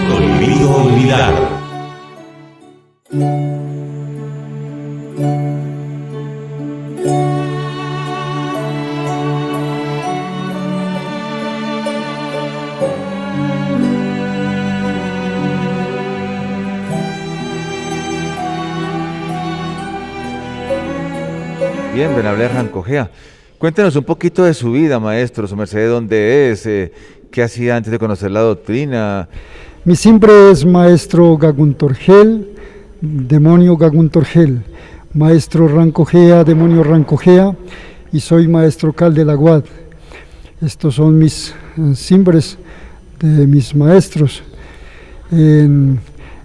Prohibido olvidar. Bien, Benablea Rancogea. Cuéntenos un poquito de su vida, maestro, su merced, de dónde es, qué hacía antes de conocer la doctrina. Mi simbre es maestro Gaguntorgel, demonio Gaguntorgel, maestro Rancogea, demonio Rancogea, y soy maestro Cal de la Guad. Estos son mis simbres de mis maestros en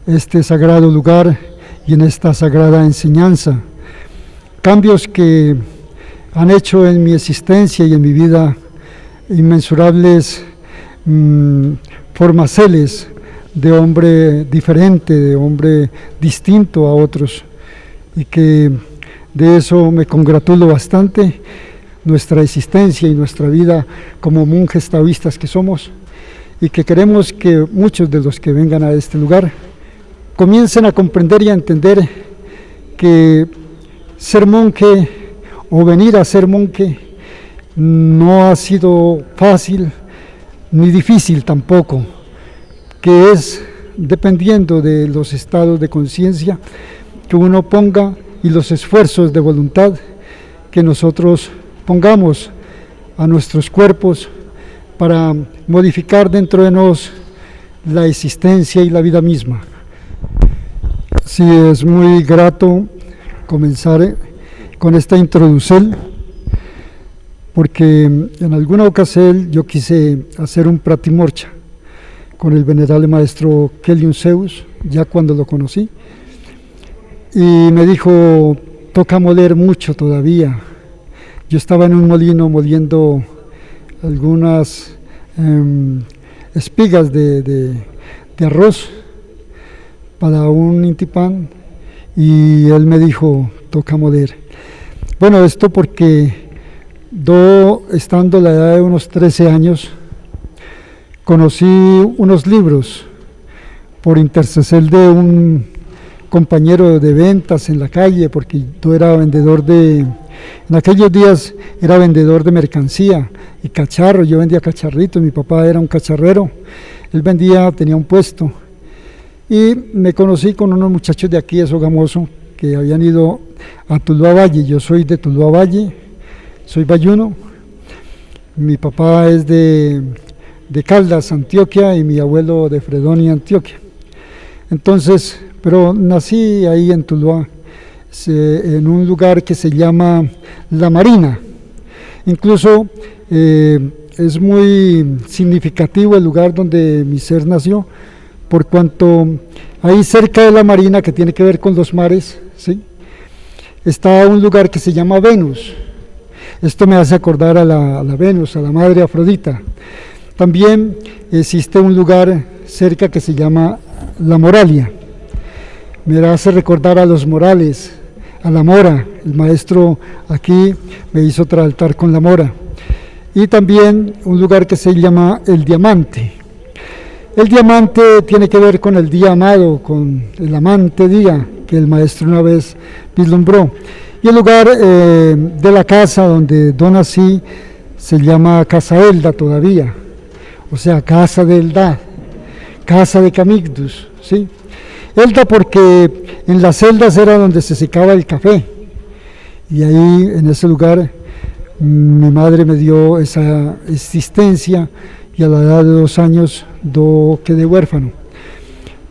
este sagrado lugar y en esta sagrada enseñanza. Cambios que han hecho en mi existencia y en mi vida inmensurables formaceles de hombre diferente, de hombre distinto a otros, y que de eso me congratulo bastante, nuestra existencia y nuestra vida como monjes taoístas que somos, y que queremos que muchos de los que vengan a este lugar comiencen a comprender y a entender que ser monje o venir a ser monje no ha sido fácil ni difícil tampoco, que es dependiendo de los estados de conciencia que uno ponga y los esfuerzos de voluntad que nosotros pongamos a nuestros cuerpos para modificar dentro de nosotros la existencia y la vida misma. Sí, es muy grato comenzar con esta introducción, porque en alguna ocasión yo quise hacer un pratimorcha con el venerable maestro Keliun Zeus, ya cuando lo conocí, y me dijo, toca moler mucho todavía. Yo estaba en un molino moliendo algunas espigas de arroz para un intipán, y él me dijo, toca moler. Bueno, esto porque yo, estando a la edad de unos 13 años, conocí unos libros por interceder de un compañero de ventas en la calle, porque yo era vendedor en aquellos días era vendedor de mercancía y cacharro, yo vendía cacharritos, mi papá era un cacharrero, él tenía un puesto, y me conocí con unos muchachos de aquí de Sogamoso que habían ido a Tuluá Valle. Yo soy de Tuluá Valle, soy bayuno, mi papá es de Caldas, Antioquia, y mi abuelo de Fredonia, Antioquia. Entonces, pero nací ahí en Tuluá, en un lugar que se llama La Marina. Incluso es muy significativo el lugar donde mi ser nació, por cuanto ahí cerca de la Marina, que tiene que ver con los mares, ¿sí?, está un lugar que se llama Venus. Esto me hace acordar a la Venus, a la madre Afrodita. También existe un lugar cerca que se llama La Moralia. Me hace recordar a los Morales, a la Mora. El maestro aquí me hizo tratar con la Mora. Y también un lugar que se llama El Diamante. El diamante tiene que ver con el día amado, con el amante día que el maestro una vez vislumbró. Y el lugar de la casa donde yo nací se llama Casa Elda todavía, o sea, Casa de Eldad, Casa de Camigdus, ¿sí? Elda porque en las celdas era donde se secaba el café, y ahí en ese lugar mi madre me dio esa existencia, y a la edad de 2 años yo quedé huérfano.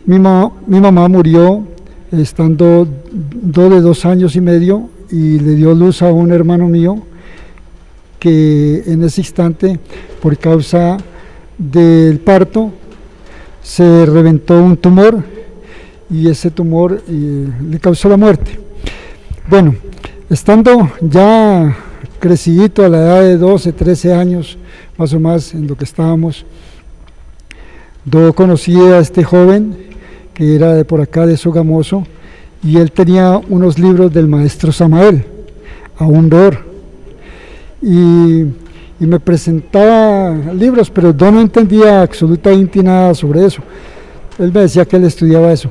Mi mamá murió estando de 2 años y medio, y le dio luz a un hermano mío que en ese instante, por causa del parto, se reventó un tumor, y ese tumor le causó la muerte. Bueno, estando ya crecidito a la edad de 12, 13 años, más o más en lo que estábamos, yo conocí a este joven que era de por acá de Sogamoso, y él tenía unos libros del maestro Samael, aún peor, y y me presentaba libros, pero yo no entendía absolutamente nada sobre eso. Él me decía que él estudiaba eso.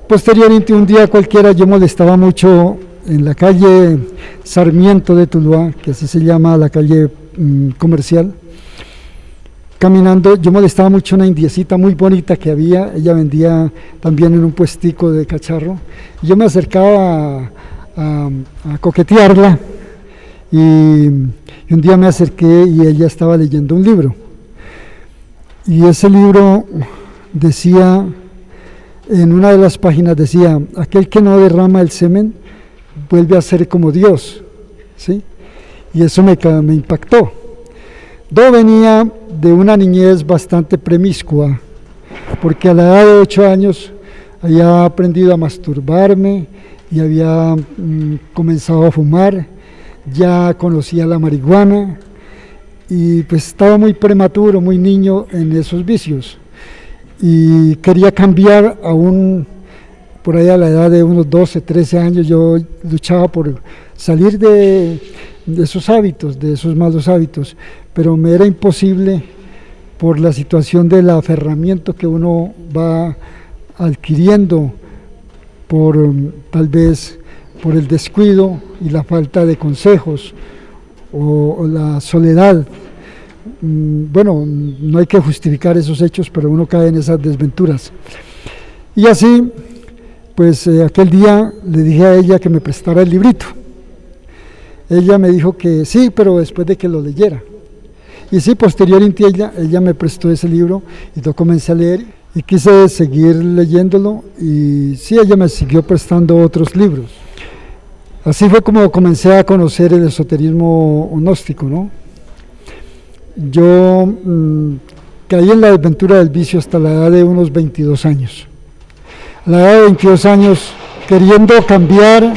Posteriormente, un día cualquiera, yo molestaba mucho en la calle Sarmiento de Tuluá, que así se llama la calle comercial. Caminando, yo molestaba mucho una indiecita muy bonita que había, ella vendía también en un puestico de cacharro, y yo me acercaba a coquetearla, y un día me acerqué y ella estaba leyendo un libro, y ese libro decía, en una de las páginas decía, aquel que no derrama el semen vuelve a ser como Dios, ¿sí? Y eso me impactó. Yo venía de una niñez bastante promiscua, porque a la edad de 8 años había aprendido a masturbarme y había comenzado a fumar, ya conocía la marihuana y pues estaba muy prematuro, muy niño en esos vicios y quería cambiar aún por ahí a la edad de unos 12, 13 años. Yo luchaba por salir de esos hábitos, de esos malos hábitos, pero me era imposible por la situación del aferramiento que uno va adquiriendo por tal vez por el descuido y la falta de consejos o la soledad. Bueno, no hay que justificar esos hechos, pero uno cae en esas desventuras. Y así, pues aquel día le dije a ella que me prestara el librito. Ella me dijo que sí, pero después de que lo leyera. Y sí, posteriormente ella me prestó ese libro y yo comencé a leer y quise seguir leyéndolo y sí, ella me siguió prestando otros libros. Así fue como comencé a conocer el esoterismo gnóstico, ¿no? Yo caí en la desventura del vicio hasta la edad de unos 22 años. A la edad de 22 años, queriendo cambiar,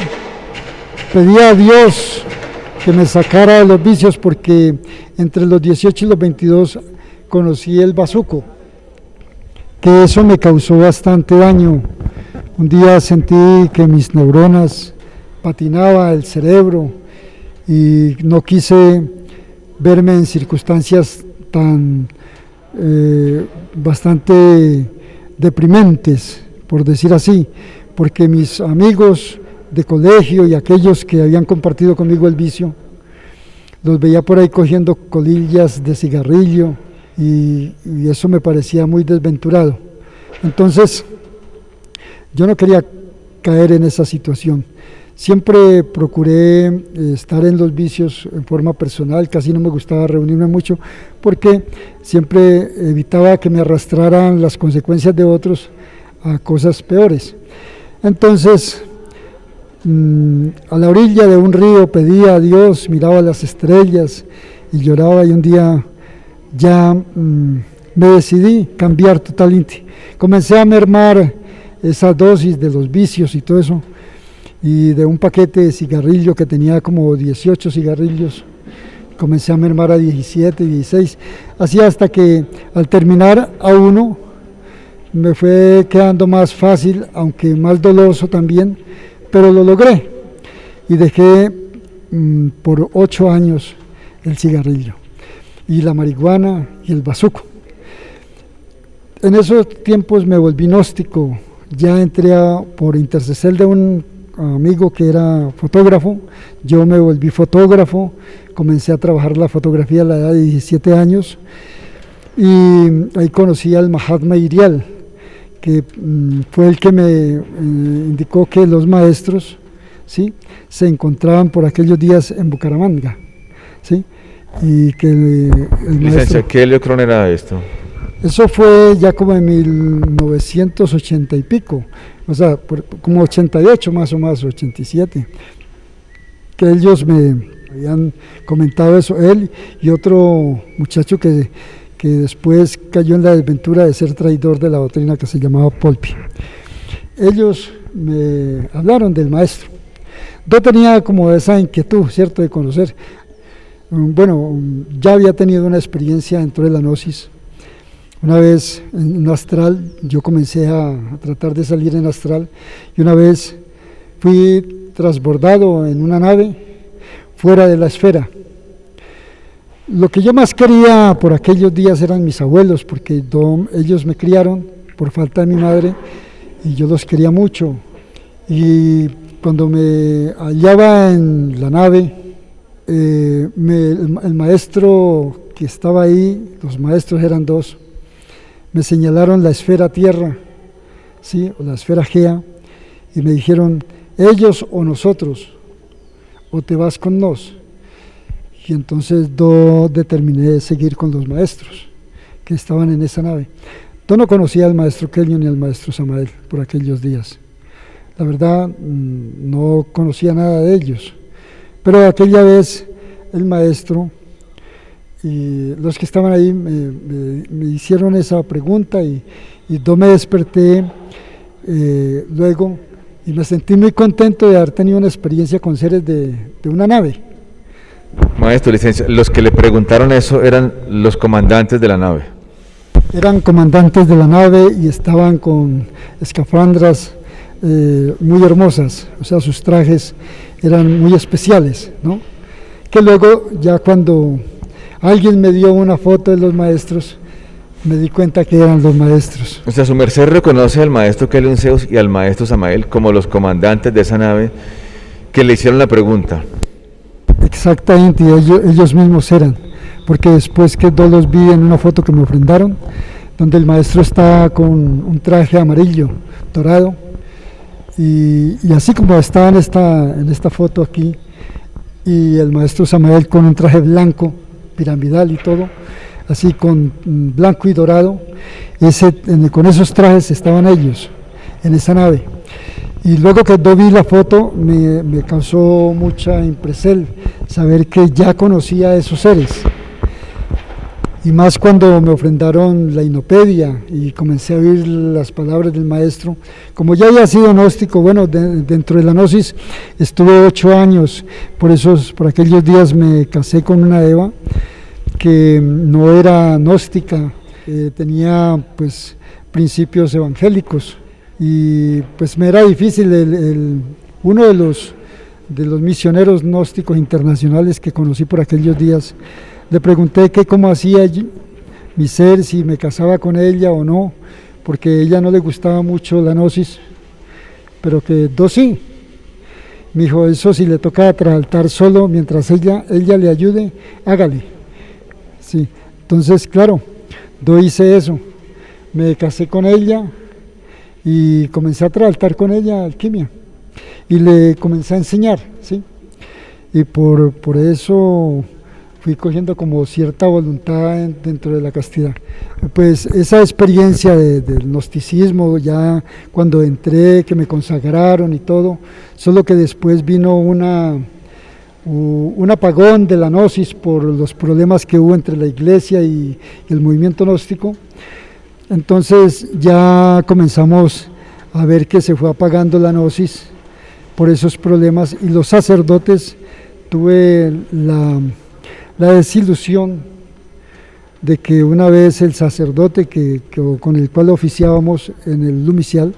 pedí a Dios que me sacara de los vicios, porque entre los 18 y los 22 conocí el bazuco, que eso me causó bastante daño. Un día sentí que mis neuronas patinaba el cerebro y no quise verme en circunstancias tan bastante deprimentes, por decir así, porque mis amigos de colegio y aquellos que habían compartido conmigo el vicio, los veía por ahí cogiendo colillas de cigarrillo y eso me parecía muy desventurado. Entonces, yo no quería caer en esa situación. Siempre procuré estar en los vicios en forma personal, casi no me gustaba reunirme mucho, porque siempre evitaba que me arrastraran las consecuencias de otros a cosas peores. Entonces, a la orilla de un río pedía a Dios, miraba las estrellas y lloraba, y un día ya me decidí cambiar totalmente. Comencé a mermar esa dosis de los vicios y todo eso, y de un paquete de cigarrillo que tenía como 18 cigarrillos, comencé a mermar a 17, 16, así hasta que al terminar a uno me fue quedando más fácil, aunque más doloroso también, pero lo logré y dejé por 8 años el cigarrillo y la marihuana y el bazuco. En esos tiempos me volví gnóstico, ya entré por interceder de un amigo que era fotógrafo, yo me volví fotógrafo, comencé a trabajar la fotografía a la edad de 17 años y ahí conocí al Mahatma Irial, que fue el que me indicó que los maestros, ¿sí?, se encontraban por aquellos días en Bucaramanga, ¿sí?, y que el maestro... ¿Qué Leocron era esto? Eso fue ya como en 1980 y pico, o sea, como 88 más o más, 87, que ellos me habían comentado eso, él y otro muchacho que después cayó en la desventura de ser traidor de la doctrina, que se llamaba Polpi. Ellos me hablaron del maestro. Yo tenía como esa inquietud, ¿cierto?, de conocer. Bueno, ya había tenido una experiencia dentro de la gnosis. Una vez en un astral, yo comencé a tratar de salir en astral, y una vez fui transbordado en una nave fuera de la esfera. Lo que yo más quería por aquellos días eran mis abuelos, porque ellos me criaron por falta de mi madre y yo los quería mucho. Y cuando me hallaba en la nave, el maestro que estaba ahí, los maestros eran dos, me señalaron la esfera Tierra, ¿sí? O la esfera Gea, y me dijeron, ellos o nosotros, o te vas con nos. Y entonces yo determiné seguir con los maestros que estaban en esa nave. Yo no conocía al maestro Kelio ni al maestro Samael por aquellos días. La verdad, no conocía nada de ellos. Pero aquella vez el maestro y los que estaban ahí me hicieron esa pregunta y yo me desperté luego y me sentí muy contento de haber tenido una experiencia con seres de una nave. Maestro, licencia, los que le preguntaron eso eran los comandantes de la nave. Eran comandantes de la nave y estaban con escafandras muy hermosas, o sea, sus trajes eran muy especiales, ¿no? Que luego, ya cuando alguien me dio una foto de los maestros, me di cuenta que eran los maestros. O sea, su merced reconoce al maestro Kelio Zeus y al maestro Samael como los comandantes de esa nave que le hicieron la pregunta. Exactamente, ellos mismos eran, porque después que yo los vi en una foto que me ofrendaron, donde el maestro está con un traje amarillo, dorado, y así como está en esta foto aquí, y el maestro Samael con un traje blanco, piramidal y todo, así con blanco y dorado, con esos trajes estaban ellos en esa nave. Y luego que yo vi la foto me causó mucha impresión saber que ya conocía a esos seres. Y más cuando me ofrendaron la Inopedia y comencé a oír las palabras del maestro. Como ya había sido gnóstico, bueno, dentro de la gnosis estuve 8 años, por aquellos días me casé con una Eva que no era gnóstica, tenía pues principios evangélicos. Y pues me era difícil, uno de los misioneros gnósticos internacionales que conocí por aquellos días, le pregunté que cómo hacía mi ser, si me casaba con ella o no, porque a ella no le gustaba mucho la gnosis, pero que yo sí. Me dijo, eso si le toca trasaltar solo, mientras ella le ayude, hágale. Sí, entonces claro, yo hice eso, me casé con ella, y comencé a tratar con ella alquimia y le comencé a enseñar, ¿sí? Y por eso fui cogiendo como cierta voluntad dentro de la castidad. Pues esa experiencia del gnosticismo, ya cuando entré, que me consagraron y todo, solo que después vino un apagón de la gnosis por los problemas que hubo entre la iglesia y el movimiento gnóstico. Entonces ya comenzamos a ver que se fue apagando la gnosis por esos problemas y los sacerdotes tuve la desilusión de que una vez el sacerdote con el cual oficiábamos en el Lumicial,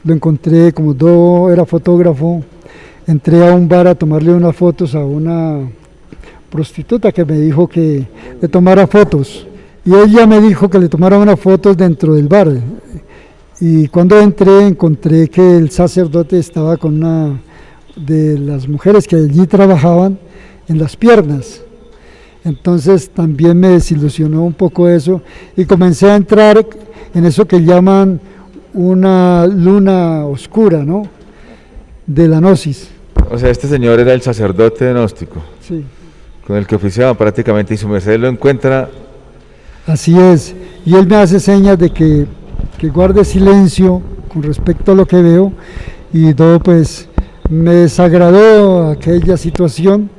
lo encontré, como yo era fotógrafo, entré a un bar a tomarle unas fotos a una prostituta que me dijo que le tomara fotos. Y ella me dijo que le tomara unas fotos dentro del bar. Y cuando encontré que el sacerdote estaba con una de las mujeres que allí trabajaban en las piernas. Entonces también me desilusionó un poco eso y comencé a entrar en eso que llaman una luna oscura, ¿no? De la gnosis. O sea, este señor era el sacerdote gnóstico. Sí. Con el que oficiaba prácticamente y su merced lo encuentra. Así es, y él me hace señas de que guarde silencio con respecto a lo que veo y todo pues me desagradó aquella situación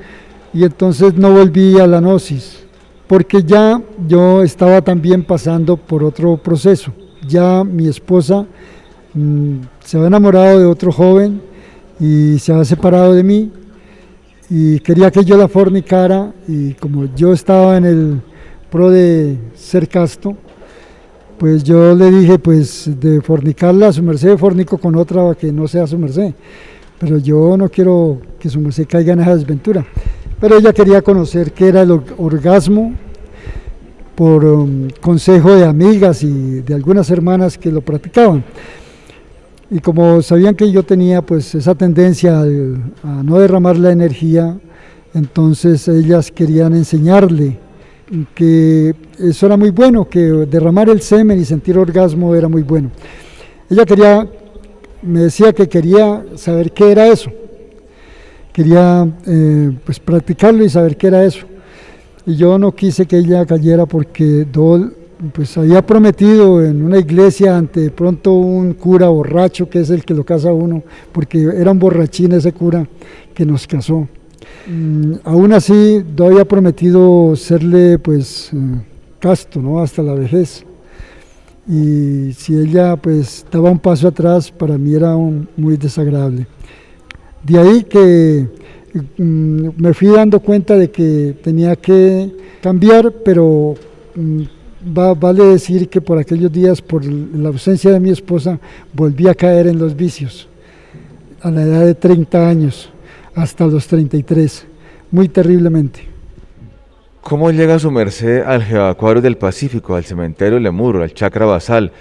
y entonces no volví a la gnosis porque ya yo estaba también pasando por otro proceso. Ya mi esposa se había enamorado de otro joven y se había separado de mí y quería que yo la fornicara y como yo estaba en el pro de ser casto, pues yo le dije, pues de fornicarla a su merced, fornico con otra que no sea su merced, pero yo no quiero que su merced caiga en esa desventura. pero ella quería conocer qué era el orgasmo por consejo de amigas y de algunas hermanas que lo practicaban. Y como sabían que yo tenía pues esa tendencia a no derramar la energía, entonces ellas querían enseñarle que eso era muy bueno, que derramar el semen y sentir orgasmo era muy bueno. Ella me decía que quería saber qué era eso, quería pues practicarlo y saber qué era eso. Y yo no quise que ella cayera porque Dol pues había prometido en una iglesia ante pronto un cura borracho, que es el que lo casa a uno, porque era un borrachín ese cura que nos casó. Aún así, Dol había prometido serle pues casto, ¿no? Hasta la vejez. Y si ella pues daba un paso atrás, para mí era muy desagradable. De ahí que me fui dando cuenta de que tenía que cambiar, pero vale decir que por aquellos días, por la ausencia de mi esposa, volví a caer en los vicios, a la edad de 30 años, hasta los 33, muy terriblemente. ¿Cómo llega su merced al Jebacuaro del Pacífico, al cementerio Lemur, al Chacra Basal?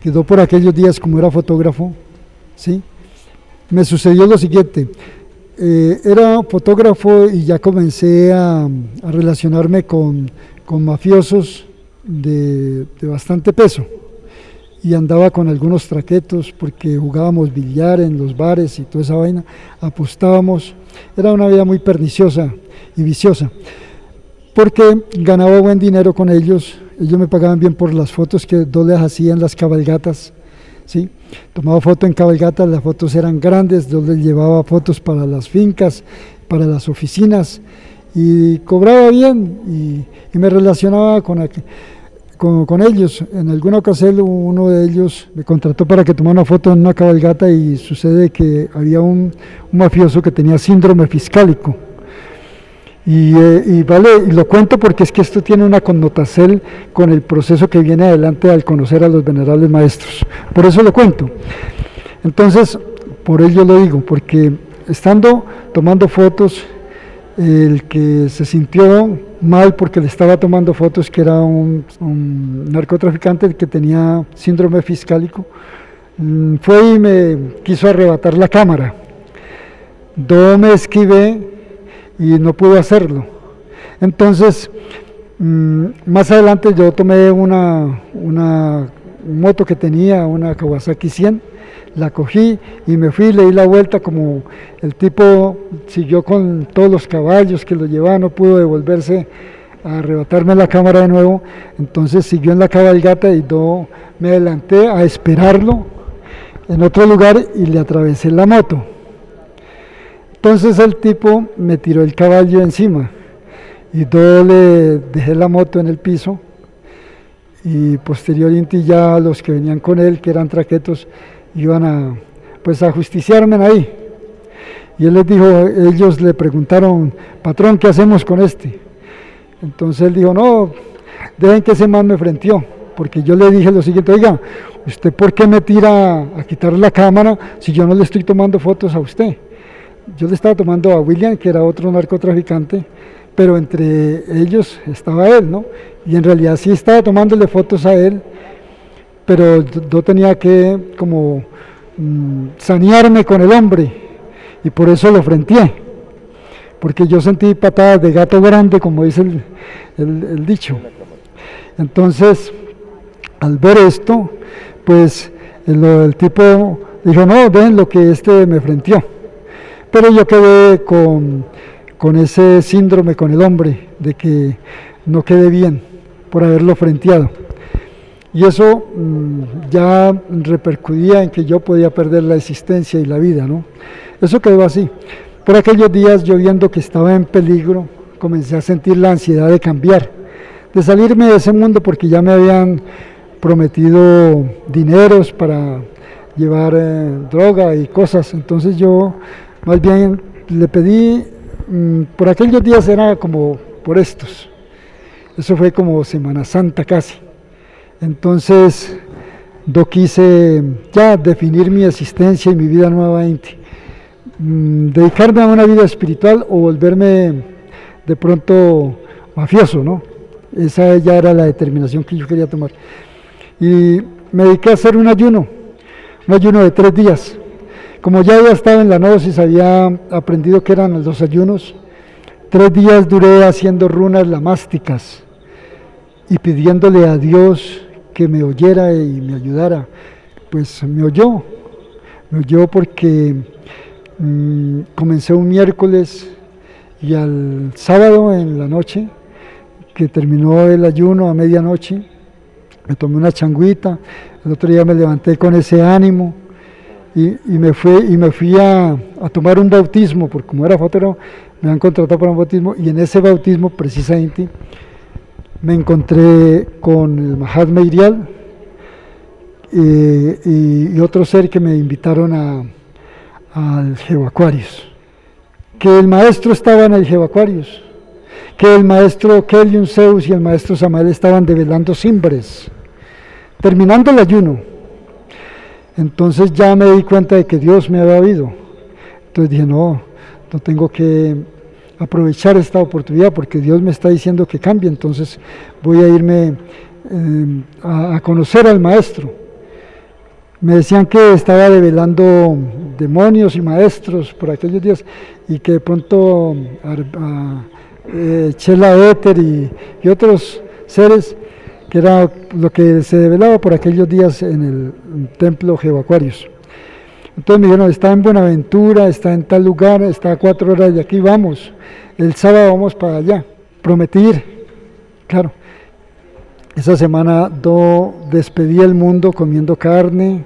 Quedó por aquellos días, como era fotógrafo, ¿sí? Me sucedió lo siguiente. Era fotógrafo y ya comencé a relacionarme con mafiosos de bastante peso, y andaba con algunos traquetos porque jugábamos billar en los bares y toda esa vaina, apostábamos. Era una vida muy perniciosa y viciosa, porque ganaba buen dinero con ellos. Ellos me pagaban bien por las fotos que Dol les hacía en las cabalgatas, ¿sí? Tomaba fotos en cabalgatas, las fotos eran grandes, Dol les llevaba fotos para las fincas, para las oficinas, y cobraba bien, y me relacionaba con ellos. En alguna ocasión uno de ellos me contrató para que tomara una foto en una cabalgata, y sucede que había un mafioso que tenía síndrome fiscálico. Y lo cuento porque es que esto tiene una connotación con el proceso que viene adelante al conocer a los venerables maestros. Por eso lo cuento. Entonces, por ello lo digo, porque estando tomando fotos, el que se sintió mal porque le estaba tomando fotos, que era un narcotraficante que tenía síndrome fiscálico, fue y me quiso arrebatar la cámara. Yo me esquivé y no pude hacerlo. Entonces, más adelante yo tomé una moto que tenía, una Kawasaki 100, la cogí y me fui, le di la vuelta. Como el tipo siguió con todos los caballos que lo llevaban, no pudo devolverse a arrebatarme la cámara de nuevo, entonces siguió en la cabalgata y yo me adelanté a esperarlo en otro lugar y le atravesé la moto. Entonces el tipo me tiró el caballo encima y yo le dejé la moto en el piso, y posteriormente ya los que venían con él, que eran traquetos, iban a justiciarme ahí. Y él les dijo, ellos le preguntaron: patrón, ¿qué hacemos con este? Entonces él dijo: no, dejen que ese man me frenteó, porque yo le dije lo siguiente: oiga, ¿usted por qué me tira a quitar la cámara si yo no le estoy tomando fotos a usted? Yo le estaba tomando a William, que era otro narcotraficante, pero entre ellos estaba él, ¿no? Y en realidad sí estaba tomándole fotos a él, pero yo tenía que como sanearme con el hombre, y por eso lo frenteé, porque yo sentí patadas de gato grande, como dice el dicho. Entonces, al ver esto, pues el tipo dijo: no, ven lo que me frenteó. Pero yo quedé con ese síndrome con el hombre, de que no quedé bien por haberlo frenteado. Y eso ya repercutía en que yo podía perder la existencia y la vida, ¿no? Eso quedó así. Por aquellos días, yo viendo que estaba en peligro, comencé a sentir la ansiedad de cambiar, de salirme de ese mundo, porque ya me habían prometido dineros para llevar droga y cosas. Entonces yo más bien le pedí, por aquellos días era como por estos, eso fue como Semana Santa casi. Entonces yo quise ya definir mi existencia y mi vida nuevamente, dedicarme a una vida espiritual o volverme de pronto mafioso, ¿no? Esa ya era la determinación que yo quería tomar. Y me dediqué a hacer un ayuno de 3 días. Como ya había estado en la gnosis, había aprendido que eran los ayunos, 3 días duré haciendo runas lamásticas y pidiéndole a Dios que me oyera y me ayudara. Pues me oyó porque comencé un miércoles y al sábado en la noche, que terminó el ayuno a medianoche, me tomé una changuita, el otro día me levanté con ese ánimo y me fui a tomar un bautismo, porque como era fotógrafo me han contratado para un bautismo, y en ese bautismo precisamente me encontré con el Mahatma Irial y otro ser que me invitaron al Jevaquarius, que el maestro estaba en el Jevaquarius, que el maestro Kelion Zeus y el maestro Samael estaban develando cimbres, terminando el ayuno. Entonces ya me di cuenta de que Dios me había oído. Entonces dije, no tengo que aprovechar esta oportunidad porque Dios me está diciendo que cambie, entonces voy a irme a conocer al maestro. Me decían que estaba develando demonios y maestros por aquellos días y que de pronto Chela Éter y otros seres, que era lo que se develaba por aquellos días en el templo Jevaquarius. Entonces me dijeron, está en Buenaventura, está en tal lugar, está a 4 horas de aquí, vamos, el sábado vamos para allá, prometí ir, claro. Esa semana despedí el mundo comiendo carne,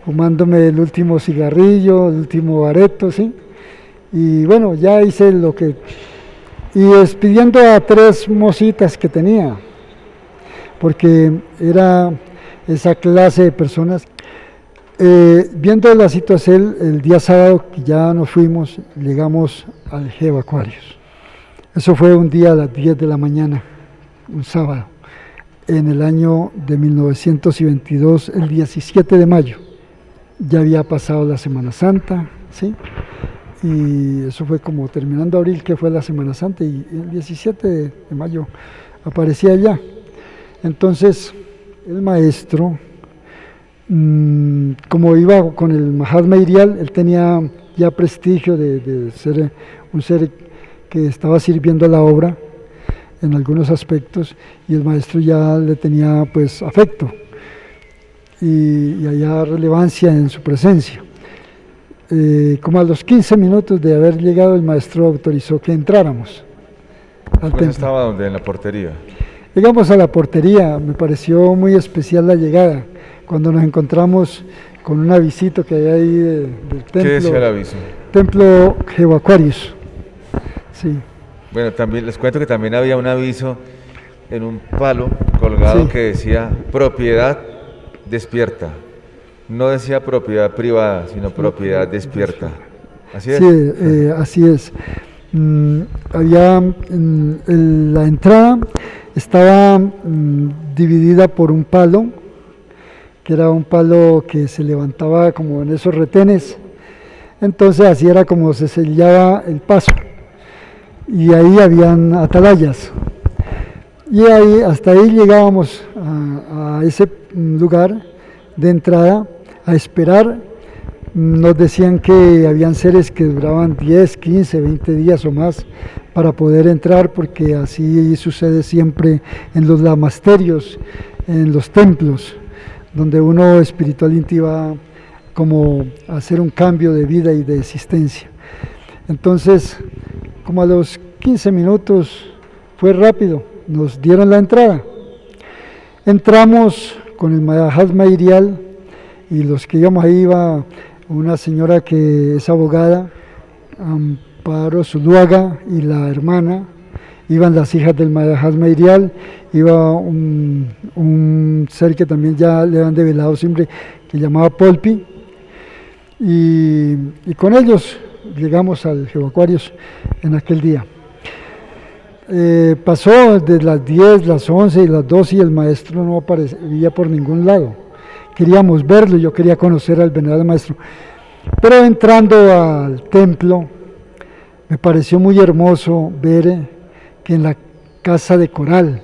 fumándome el último cigarrillo, el último bareto, ¿sí? Y bueno, ya hice lo que... Y despidiendo a 3 mocitas que tenía, porque era esa clase de personas. Viendo la situación, el día sábado que ya nos fuimos, llegamos al Jevaquarius. Eso fue un día a las 10 de la mañana, un sábado, en el año de 1922, el 17 de mayo. Ya había pasado la Semana Santa, ¿sí? Y eso fue como terminando abril, que fue la Semana Santa, y el 17 de mayo aparecía allá. Entonces, el maestro, como iba con el Mahatma Irial, él tenía ya prestigio de ser un ser que estaba sirviendo a la obra en algunos aspectos, y el maestro ya le tenía pues afecto y había relevancia en su presencia. Como a los 15 minutos de haber llegado, el maestro autorizó que entráramos al templo. ¿Estaba donde? ¿En la portería? Llegamos a la portería, me pareció muy especial la llegada, cuando nos encontramos con un avisito que hay ahí del templo. ¿Qué decía el aviso? Templo Jevaquarius, sí. Bueno, también les cuento que también había un aviso en un palo colgado, sí, que decía propiedad despierta. No decía propiedad privada, sino propiedad despierta. ¿Así es? Sí, así es. Había la entrada estaba dividida por un palo, que era un palo que se levantaba como en esos retenes. Entonces así era como se sellaba el paso, y ahí habían atalayas, y ahí hasta ahí llegábamos a ese lugar de entrada a esperar. Nos decían que habían seres que duraban 10, 15, 20 días o más para poder entrar, porque así sucede siempre en los lamasterios, en los templos, donde uno espiritualmente va como a hacer un cambio de vida y de existencia. Entonces, como a los 15 minutos, fue rápido, nos dieron la entrada. Entramos con el Mahatma Irial, y los que íbamos ahí iba una señora que es abogada, Amparo Zuluaga, y la hermana, iban las hijas del Mahatma Irial, iba un ser que también ya le han develado siempre, que llamaba Polpi, y con ellos llegamos al Jevaquarius en aquel día. Pasó de las 10, las 11 y las 12 y el maestro no aparecía por ningún lado. Queríamos verlo, yo quería conocer al venerable maestro. Pero entrando al templo, me pareció muy hermoso ver que en la casa de Coral,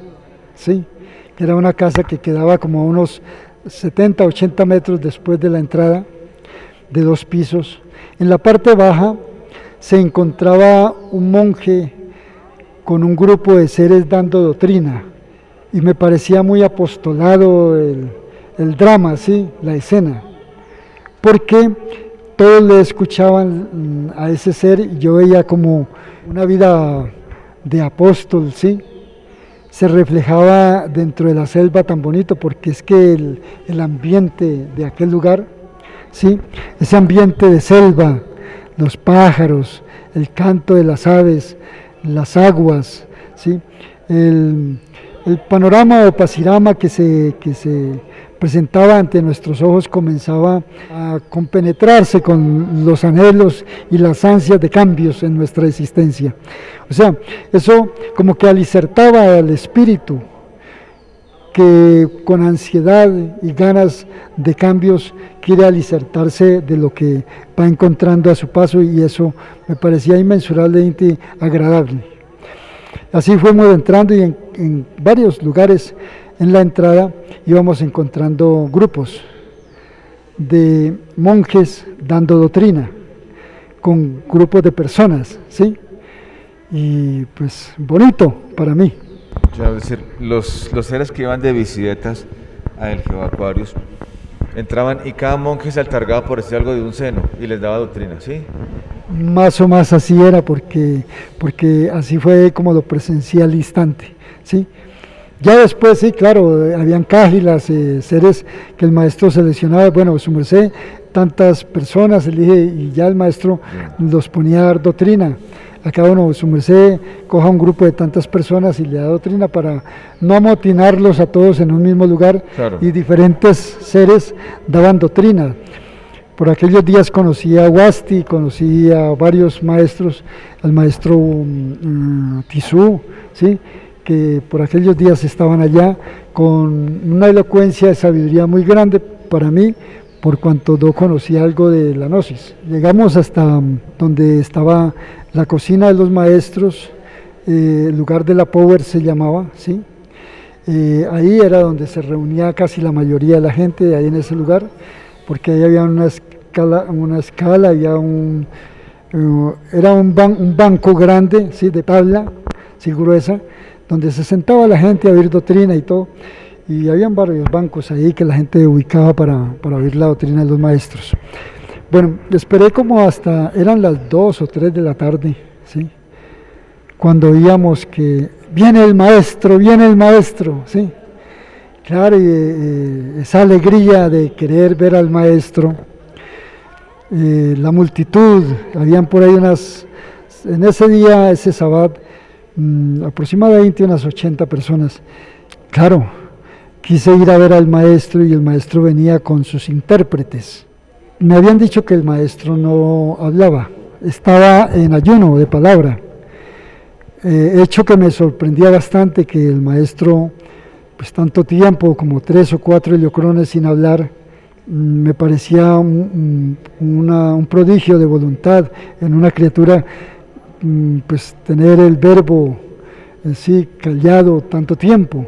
¿sí? Que era una casa que quedaba como a unos 70, 80 metros después de la entrada, de 2 pisos. En la parte baja se encontraba un monje con un grupo de seres dando doctrina, y me parecía muy apostolado el drama, ¿sí? La escena, porque todos le escuchaban a ese ser, y yo veía como una vida de apóstol, ¿sí? Se reflejaba dentro de la selva tan bonito, porque es que el ambiente de aquel lugar, ¿sí? Ese ambiente de selva, los pájaros, el canto de las aves, las aguas, ¿sí? El panorama o pasirama que se presentaba ante nuestros ojos comenzaba a compenetrarse con los anhelos y las ansias de cambios en nuestra existencia. O sea, eso como que alicertaba al espíritu, que con ansiedad y ganas de cambios quiere alicertarse de lo que va encontrando a su paso, y eso me parecía inmensurablemente agradable. Así fuimos entrando, y en varios lugares en la entrada íbamos encontrando grupos de monjes dando doctrina, con grupos de personas, ¿sí? Y pues bonito para mí. Es decir, los seres que iban de visitas a El Jehová Aquarius entraban y cada monje se altargaba, por decir algo, de un seno y les daba doctrina, ¿sí? Más o más así era, porque así fue como lo presencié al instante, ¿sí? Ya después, sí, claro, habían cágilas, seres que el maestro seleccionaba, bueno, su merced, tantas personas, elige, y ya el maestro los ponía a dar doctrina. A cada uno, su merced, coja un grupo de tantas personas y le da doctrina, para no amotinarlos a todos en un mismo lugar, claro. Y diferentes seres daban doctrina. Por aquellos días conocí a Huasti, conocí a varios maestros, al maestro Tizú, ¿sí? Que por aquellos días estaban allá con una elocuencia de sabiduría muy grande para mí, por cuanto no conocía algo de la gnosis. Llegamos hasta donde estaba la cocina de los maestros, el lugar de la Power se llamaba, ¿sí? Ahí era donde se reunía casi la mayoría de la gente, ahí en ese lugar, porque ahí había una escala, había era un banco grande, ¿sí? De tabla, sí, gruesa, donde se sentaba la gente a oír doctrina y todo, y habían varios bancos ahí que la gente ubicaba para oír la doctrina de los maestros. Bueno, esperé como hasta, eran las 2 o 3 de la tarde, ¿sí? Cuando oíamos que viene el maestro, ¿sí? Claro, y esa alegría de querer ver al maestro, la multitud, habían por ahí en ese día, ese sabbat, aproximadamente unas 80 personas. Claro, quise ir a ver al maestro, y el maestro venía con sus intérpretes. Me habían dicho que el maestro no hablaba, estaba en ayuno de palabra, hecho que me sorprendía bastante, que el maestro, pues tanto tiempo, como 3 o 4 heliocrones sin hablar, me parecía un prodigio de voluntad en una criatura, pues tener el verbo sí callado tanto tiempo,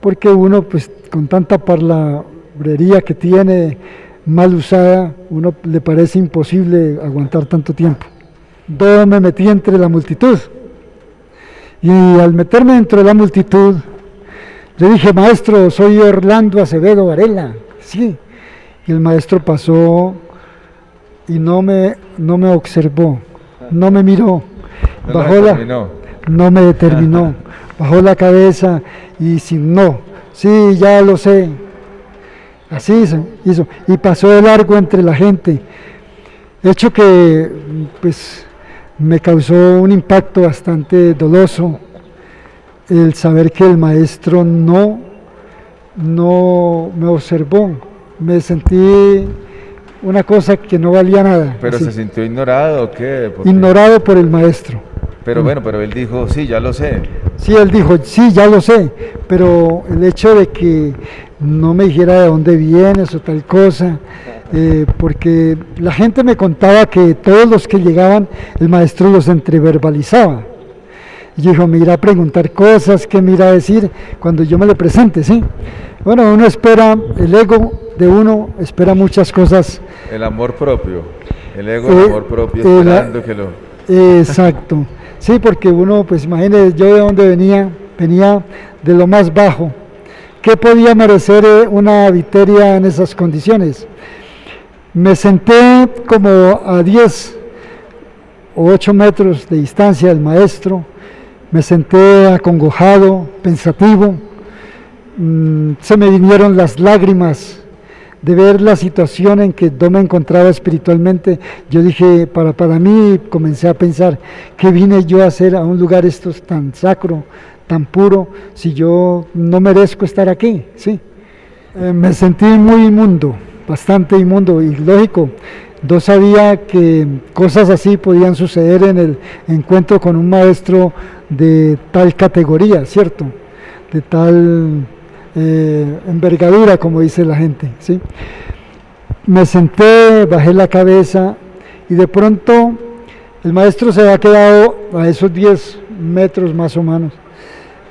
porque uno pues con tanta palabrería que tiene mal usada, uno le parece imposible aguantar tanto tiempo. Yo me metí entre la multitud, y al meterme dentro de la multitud le dije: maestro, soy Orlando Acevedo Varela, sí. Y el maestro pasó y no me observó, no me miró, no me determinó, bajó la cabeza y signó: sí, ya lo sé. Así hizo, y pasó de largo entre la gente, hecho que pues me causó un impacto bastante doloso el saber que el maestro no me observó. Me sentí una cosa que no valía nada. ¿Pero así. ¿Se sintió ignorado o qué? Ignorado por el maestro. Pero bueno, pero él dijo: sí, ya lo sé. Sí, él dijo: sí, ya lo sé, pero el hecho de que no me dijera de dónde vienes o tal cosa, porque la gente me contaba que todos los que llegaban, el maestro los entreverbalizaba, Y yo dije, me irá a preguntar cosas, qué me irá a decir cuando yo me le presente, ¿sí? Bueno, uno espera, el ego de uno espera muchas cosas. El amor propio, el ego, el amor propio, esperando que lo... Exacto, sí, porque uno, pues imagínese, yo de dónde venía de lo más bajo. ¿Qué podía merecer una viteria en esas condiciones? Me senté como a 10 o 8 metros de distancia del maestro, me senté acongojado, pensativo, se me vinieron las lágrimas de ver la situación en que yo me encontraba espiritualmente. Yo dije, para mí, comencé a pensar, ¿qué vine yo a hacer a un lugar esto tan sacro, tan puro, si yo no merezco estar aquí? ¿Sí? Me sentí muy inmundo, bastante inmundo, y lógico, yo sabía que cosas así podían suceder en el encuentro con un maestro de tal categoría, ¿cierto? De tal envergadura, como dice la gente, ¿sí? Me senté, bajé la cabeza y de pronto el maestro se había quedado a esos 10 metros más o menos,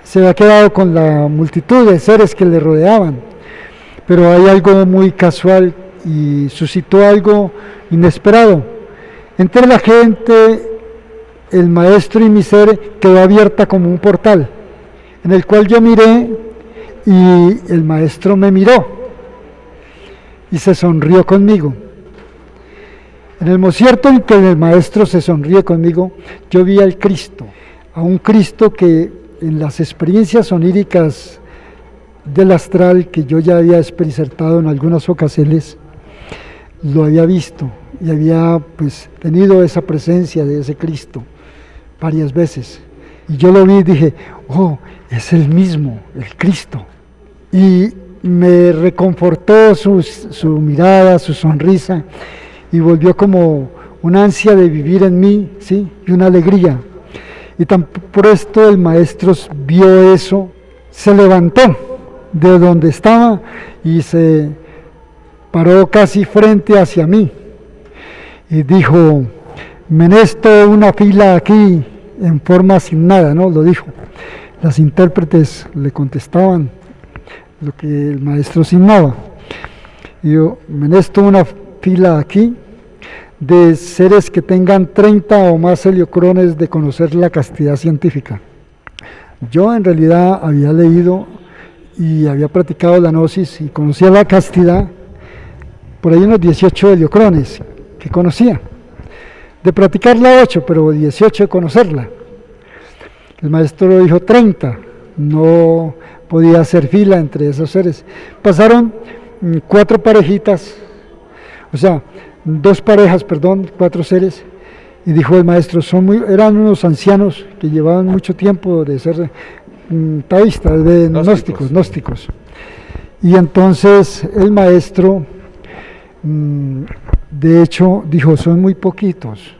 se había quedado con la multitud de seres que le rodeaban, pero hay algo muy casual y suscitó algo inesperado. Entre la gente, el maestro y mi ser quedó abierta como un portal, en el cual yo miré y el maestro me miró y se sonrió conmigo. En el cierto en que el maestro se sonríe conmigo, yo vi al Cristo, a un Cristo que en las experiencias oníricas del astral que yo ya había experimentado en algunas ocasiones, lo había visto y había pues tenido esa presencia de ese Cristo varias veces. Y yo lo vi y dije, oh, es el mismo, el Cristo. Y me reconfortó su mirada, su sonrisa, y volvió como una ansia de vivir en mí, ¿sí? Y una alegría. Y tan por esto el maestro vio eso, se levantó de donde estaba y se paró casi frente hacia mí y dijo, Menesto una fila aquí en forma asignada, ¿no? Lo dijo. Las intérpretes le contestaban lo que el maestro asignaba. Y yo, Menesto una fila aquí de seres que tengan 30 o más heliocrones de conocer la castidad científica. Yo en realidad había leído y había practicado la gnosis y conocía la castidad por ahí unos 18 heliocrones que conocía. De practicarla 8, pero 18 de conocerla. El maestro dijo 30, no podía hacer fila entre esos seres. Pasaron 4 parejitas, o sea, 2 parejas, 4 seres, y dijo el maestro, eran unos ancianos que llevaban mucho tiempo de ser taoístas, de gnósticos. Y entonces el maestro, de hecho, dijo, son muy poquitos,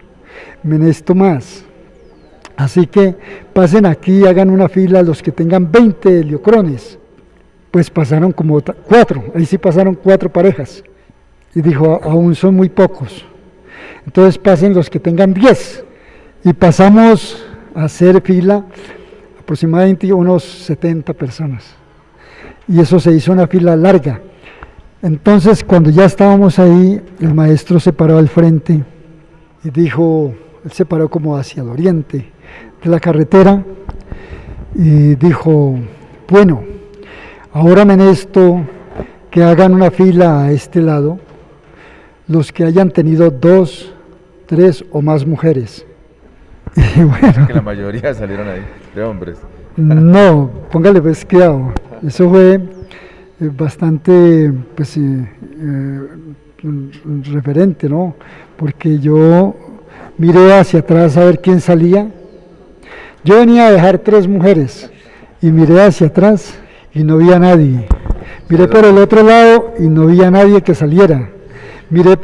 Menesto más. Así que pasen aquí, hagan una fila los que tengan 20 heliocrones. Pues pasaron como 4, ahí sí pasaron 4 parejas. Y dijo, aún son muy pocos. Entonces pasen los que tengan 10. Y pasamos a hacer fila aproximadamente unos 70 personas. Y eso se hizo una fila larga. Entonces cuando ya estábamos ahí, el maestro se paró al frente y dijo, él se paró como hacia el oriente de la carretera y dijo, bueno, ahora Menesto que hagan una fila a este lado los que hayan tenido 2, 3 o más mujeres. Y bueno, que la mayoría salieron ahí de hombres. No, póngale pues cuidado, eso fue bastante pues referente, ¿no? Porque yo miré hacia atrás a ver quién salía. Yo venía a dejar 3 mujeres y miré hacia atrás y no vi a nadie. Miré por el otro lado y no vi a nadie que saliera. Miré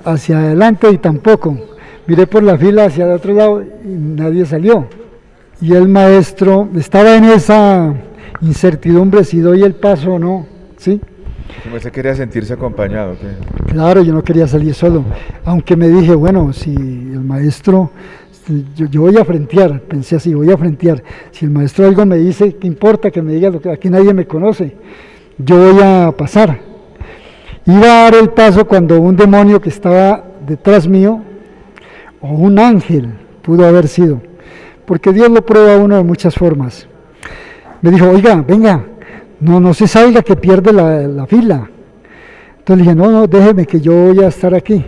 hacia adelante y tampoco. Miré por la fila hacia el otro lado y nadie salió. Y el maestro estaba en esa incertidumbre si doy el paso o no, ¿sí? Como usted quería sentirse acompañado, ¿qué? Claro, yo no quería salir solo, aunque me dije, bueno, si el maestro yo voy a frentear, pensé así, voy a frentear. Si el maestro algo me dice, ¿qué importa que me diga lo que aquí nadie me conoce? Yo voy a pasar. Iba a dar el paso cuando un demonio que estaba detrás mío, o un ángel, pudo haber sido, porque Dios lo prueba a uno de muchas formas. Me dijo, oiga, venga, no se salga que pierde la fila. Entonces le dije, no, déjeme que yo voy a estar aquí.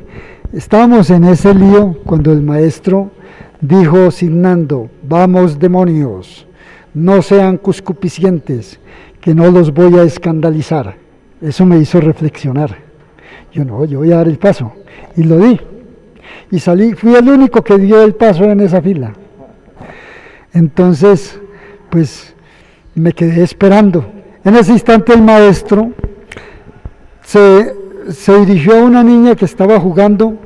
Estábamos en ese lío cuando el maestro dijo signando, vamos demonios, no sean cuscupicientes, que no los voy a escandalizar. Eso me hizo reflexionar. Yo voy a dar el paso. Y lo di. Y salí, fui el único que dio el paso en esa fila. Entonces, pues me quedé esperando. En ese instante el maestro se dirigió a una niña que estaba jugando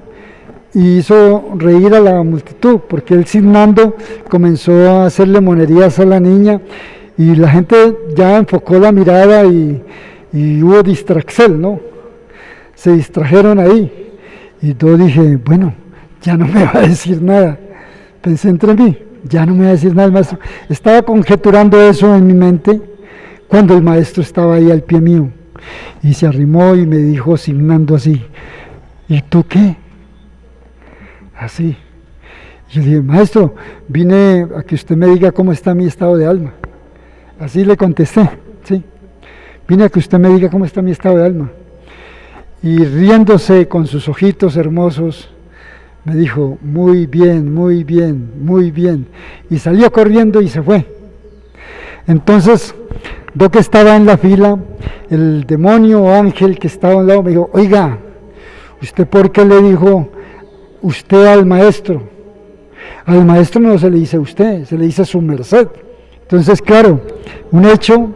y hizo reír a la multitud, porque él signando comenzó a hacerle monerías a la niña y la gente ya enfocó la mirada y hubo distracción, ¿no? Se distrajeron ahí y yo dije, bueno, ya no me va a decir nada. Pensé entre mí, ya no me va a decir nada el maestro. Estaba conjeturando eso en mi mente cuando el maestro estaba ahí al pie mío y se arrimó y me dijo signando así, ¿y tú qué? Así. Yo dije, maestro, vine a que usted me diga cómo está mi estado de alma. Así le contesté, sí. Vine a que usted me diga cómo está mi estado de alma. Y riéndose con sus ojitos hermosos, me dijo, muy bien, muy bien, muy bien. Y salió corriendo y se fue. Entonces, yo que estaba en la fila, el demonio o ángel que estaba a un lado me dijo, oiga, ¿usted por qué le dijo usted al maestro? Al maestro no se le dice usted, se le dice su merced. Entonces, claro, un hecho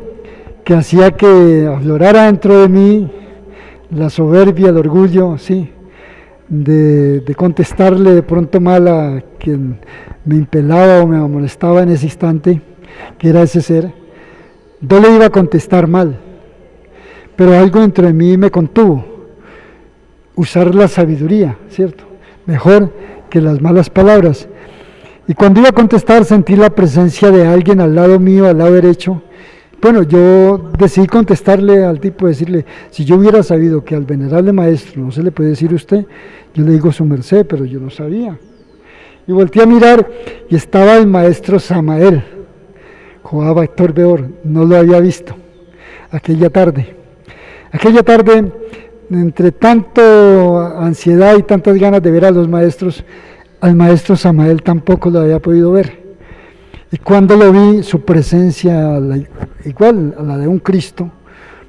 que hacía que aflorara dentro de mí la soberbia, el orgullo, sí, de contestarle de pronto mal a quien me impelaba o me molestaba en ese instante, que era ese ser. Yo le iba a contestar mal, pero algo dentro de mí me contuvo, usar la sabiduría, ¿cierto? Mejor que las malas palabras. Y cuando iba a contestar sentí la presencia de alguien al lado mío, al lado derecho. Bueno, yo decidí contestarle al tipo, decirle, si yo hubiera sabido que al venerable maestro no se le puede decir usted, yo le digo su merced, pero yo no sabía. Y volteé a mirar y estaba el maestro Samael, Joab Héctor Beor, no lo había visto aquella tarde. Aquella tarde, entre tanto ansiedad y tantas ganas de ver a los maestros, al maestro Samael tampoco lo había podido ver. Y cuando lo vi, su presencia, igual a la de un Cristo,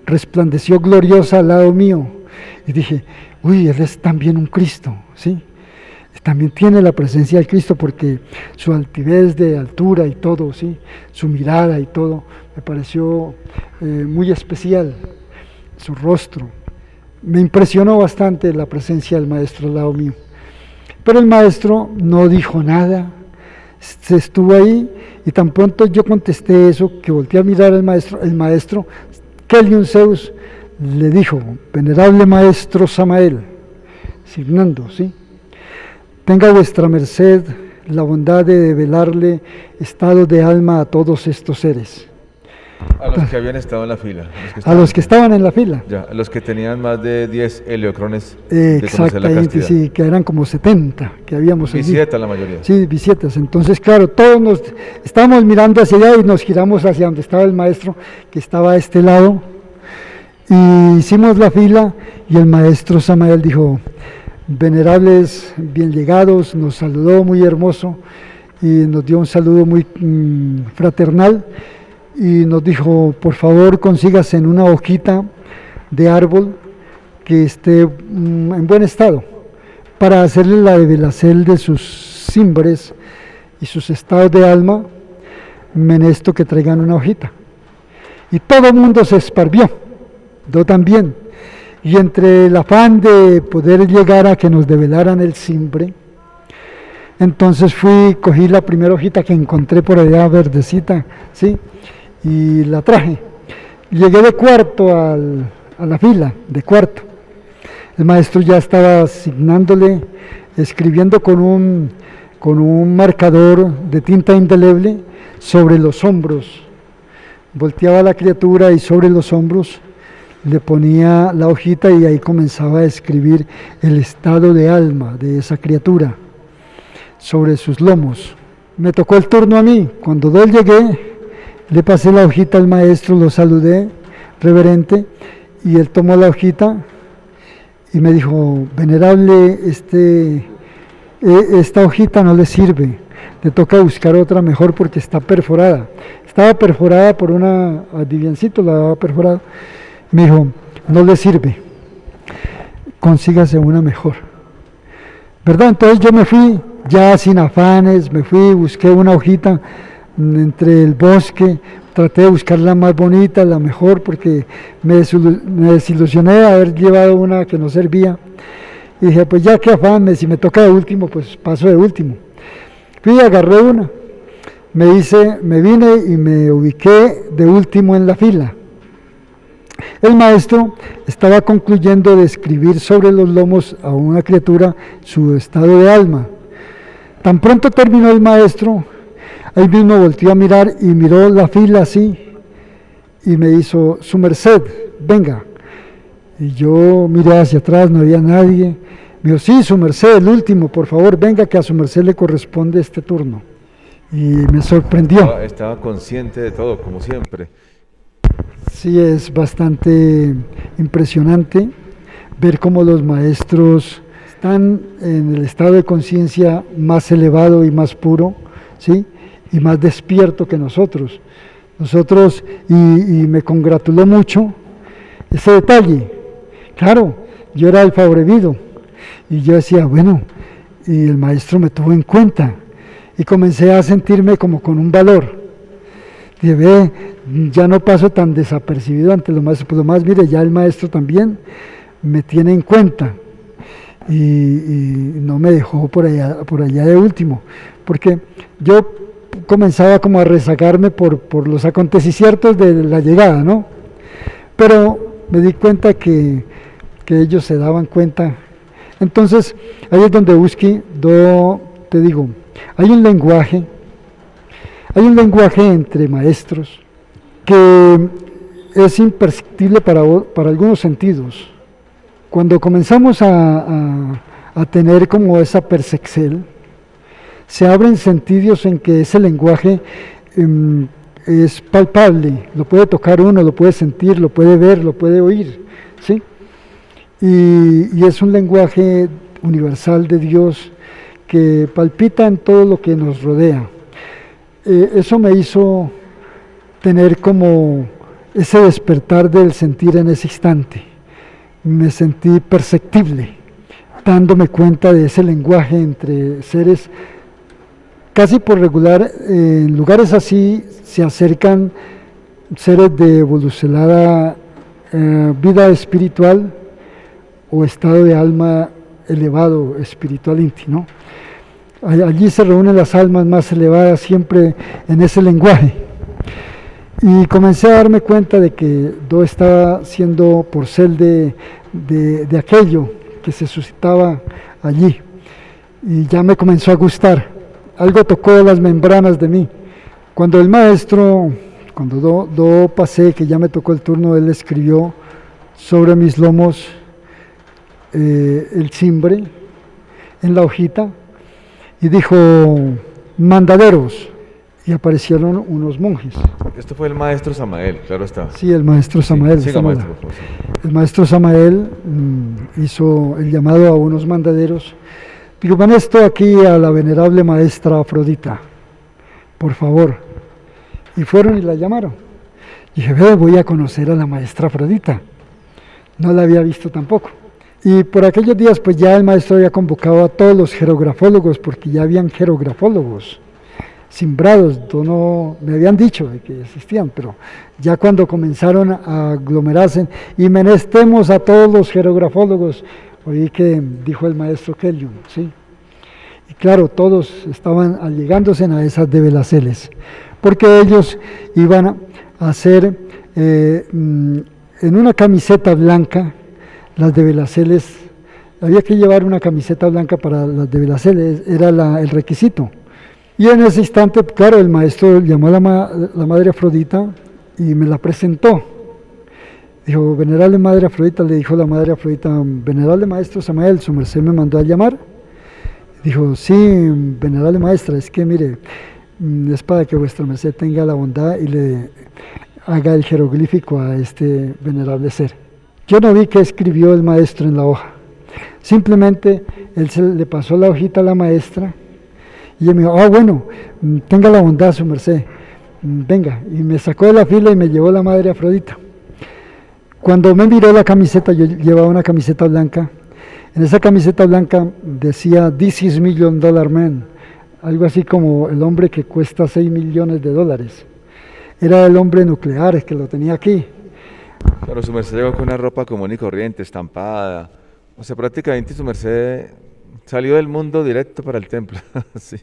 resplandeció gloriosa al lado mío. Y dije, uy, él es también un Cristo, ¿sí? También tiene la presencia del Cristo porque su altivez de altura y todo, ¿sí? Su mirada y todo, me pareció muy especial, su rostro. Me impresionó bastante la presencia del maestro al lado mío. Pero el maestro no dijo nada, se estuvo ahí y tan pronto yo contesté eso, que volteé a mirar al maestro, el maestro Keliun Zeus le dijo, venerable maestro Samael, signando, ¿sí? Tenga vuestra merced la bondad de develarle estado de alma a todos estos seres. A los que habían estado en la fila. A los que estaban en la fila. Ya, a los que tenían más de 10 heliocrones de conocer la exactamente, sí, que eran como 70 que habíamos allí. Bisietas la mayoría. Sí, bisietas. Entonces, claro, todos nos estábamos mirando hacia allá y nos giramos hacia donde estaba el maestro, que estaba a este lado. Y hicimos la fila y el maestro Samael dijo, venerables, bien llegados, nos saludó muy hermoso y nos dio un saludo muy fraternal. Y nos dijo, por favor, consígase en una hojita de árbol que esté en buen estado, para hacerle la revelación de sus cimbres y sus estados de alma, menester que traigan una hojita. Y todo el mundo se esparvió, yo también. Y entre el afán de poder llegar a que nos develaran el cimbre, entonces cogí la primera hojita que encontré por allá verdecita, ¿sí? Y la traje. Llegué de cuarto a la fila, de cuarto. El maestro ya estaba asignándole, escribiendo con con un marcador de tinta indeleble sobre los hombros. Volteaba a la criatura y sobre los hombros le ponía la hojita y ahí comenzaba a escribir el estado de alma de esa criatura sobre sus lomos. Me tocó el turno a mí. Cuando llegué, le pasé la hojita al maestro, lo saludé, reverente, y él tomó la hojita y me dijo: venerable, esta hojita no le sirve, le toca buscar otra mejor porque está perforada. Estaba perforada por una adiviancito, la había perforado. Me dijo: no le sirve, consígase una mejor. ¿Verdad? Entonces yo me fui, ya sin afanes, me fui, busqué una hojita entre el bosque, traté de buscar la más bonita, la mejor, porque me desilusioné de haber llevado una que no servía. Y dije: pues ya qué afán, si me toca de último, pues paso de último. Fui y agarré una, me vine y me ubiqué de último en la fila. El maestro estaba concluyendo de escribir sobre los lomos a una criatura su estado de alma. Tan pronto terminó el maestro, ahí mismo volteó a mirar y miró la fila así y me hizo: su merced, venga. Y yo miré hacia atrás, no había nadie. Me dijo: sí, su merced, el último, por favor, venga, que a su merced le corresponde este turno. Y me sorprendió. Estaba consciente de todo, como siempre. Sí, es bastante impresionante ver cómo los maestros están en el estado de conciencia más elevado y más puro, ¿sí? Y más despierto que nosotros. Y me congratuló mucho ese detalle. Claro, yo era el favorecido y yo decía: bueno, y el maestro me tuvo en cuenta, y comencé a sentirme como con un valor. Dije: ve, ya no paso tan desapercibido ante los maestros, por lo más, mire, ya el maestro también me tiene en cuenta y no me dejó por allá de último, porque yo comenzaba como a rezagarme por los acontecimientos de la llegada, ¿no? Pero me di cuenta que ellos se daban cuenta. Entonces, ahí es donde busqué, te digo, hay un lenguaje entre maestros que es imperceptible para algunos sentidos. Cuando comenzamos a tener como esa percepción, se abren sentidos en que ese lenguaje es palpable, lo puede tocar uno, lo puede sentir, lo puede ver, lo puede oír, ¿sí? Y es un lenguaje universal de Dios que palpita en todo lo que nos rodea. Eso me hizo tener como ese despertar del sentir en ese instante. Me sentí perceptible, dándome cuenta de ese lenguaje entre seres. Casi por regular, en lugares así se acercan seres de evolucionada vida espiritual o estado de alma elevado, espiritual íntimo, ¿no? Allí se reúnen las almas más elevadas siempre en ese lenguaje. Y comencé a darme cuenta de que yo estaba siendo porcel de aquello que se suscitaba allí. Y ya me comenzó a gustar. Algo tocó las membranas de mí. Cuando el maestro, cuando yo pasé, que ya me tocó el turno, él escribió sobre mis lomos el cimbre en la hojita y dijo: mandaderos, y aparecieron unos monjes. Esto fue el maestro Samael, claro está. Sí, el maestro Samael. Sí, siga, maestro, por favor. El maestro Samael hizo el llamado a unos mandaderos. Digo: van esto aquí a la venerable maestra Afrodita, por favor. Y fueron y la llamaron. Y dije: voy a conocer a la maestra Afrodita. No la había visto tampoco. Y por aquellos días pues ya el maestro había convocado a todos los jerografólogos, porque ya habían jerografólogos simbrados, no me habían dicho de que existían, pero ya cuando comenzaron a aglomerarse, y menestemos a todos los jerografólogos, oí que dijo el maestro Kelium, ¿sí? Y claro, todos estaban allegándose a esas develaceles, porque ellos iban a hacer en una camiseta blanca las develaceles había que llevar una camiseta blanca para las de Velacel, era el requisito. Y en ese instante, claro, el maestro llamó a la Madre Afrodita y me la presentó. Dijo, venerable Madre Afrodita, le dijo la Madre Afrodita, venerable Maestro Samael, su merced me mandó a llamar. Dijo, sí, venerable maestra, es que mire, es para que vuestra merced tenga la bondad y le haga el jeroglífico a este venerable ser. Yo no vi qué escribió el maestro en la hoja, simplemente él le pasó la hojita a la maestra y ella me dijo, bueno, tenga la bondad su merced, venga, y me sacó de la fila y me llevó la Madre Afrodita. Cuando me miró la camiseta, yo llevaba una camiseta blanca, en esa camiseta blanca decía, "This is $1 million man", algo así como el hombre que cuesta $6 millones. Era el hombre nuclear, el que lo tenía aquí. Claro, su merced llegó con una ropa común y corriente, estampada. O sea, prácticamente su merced salió del mundo directo para el templo. Sí.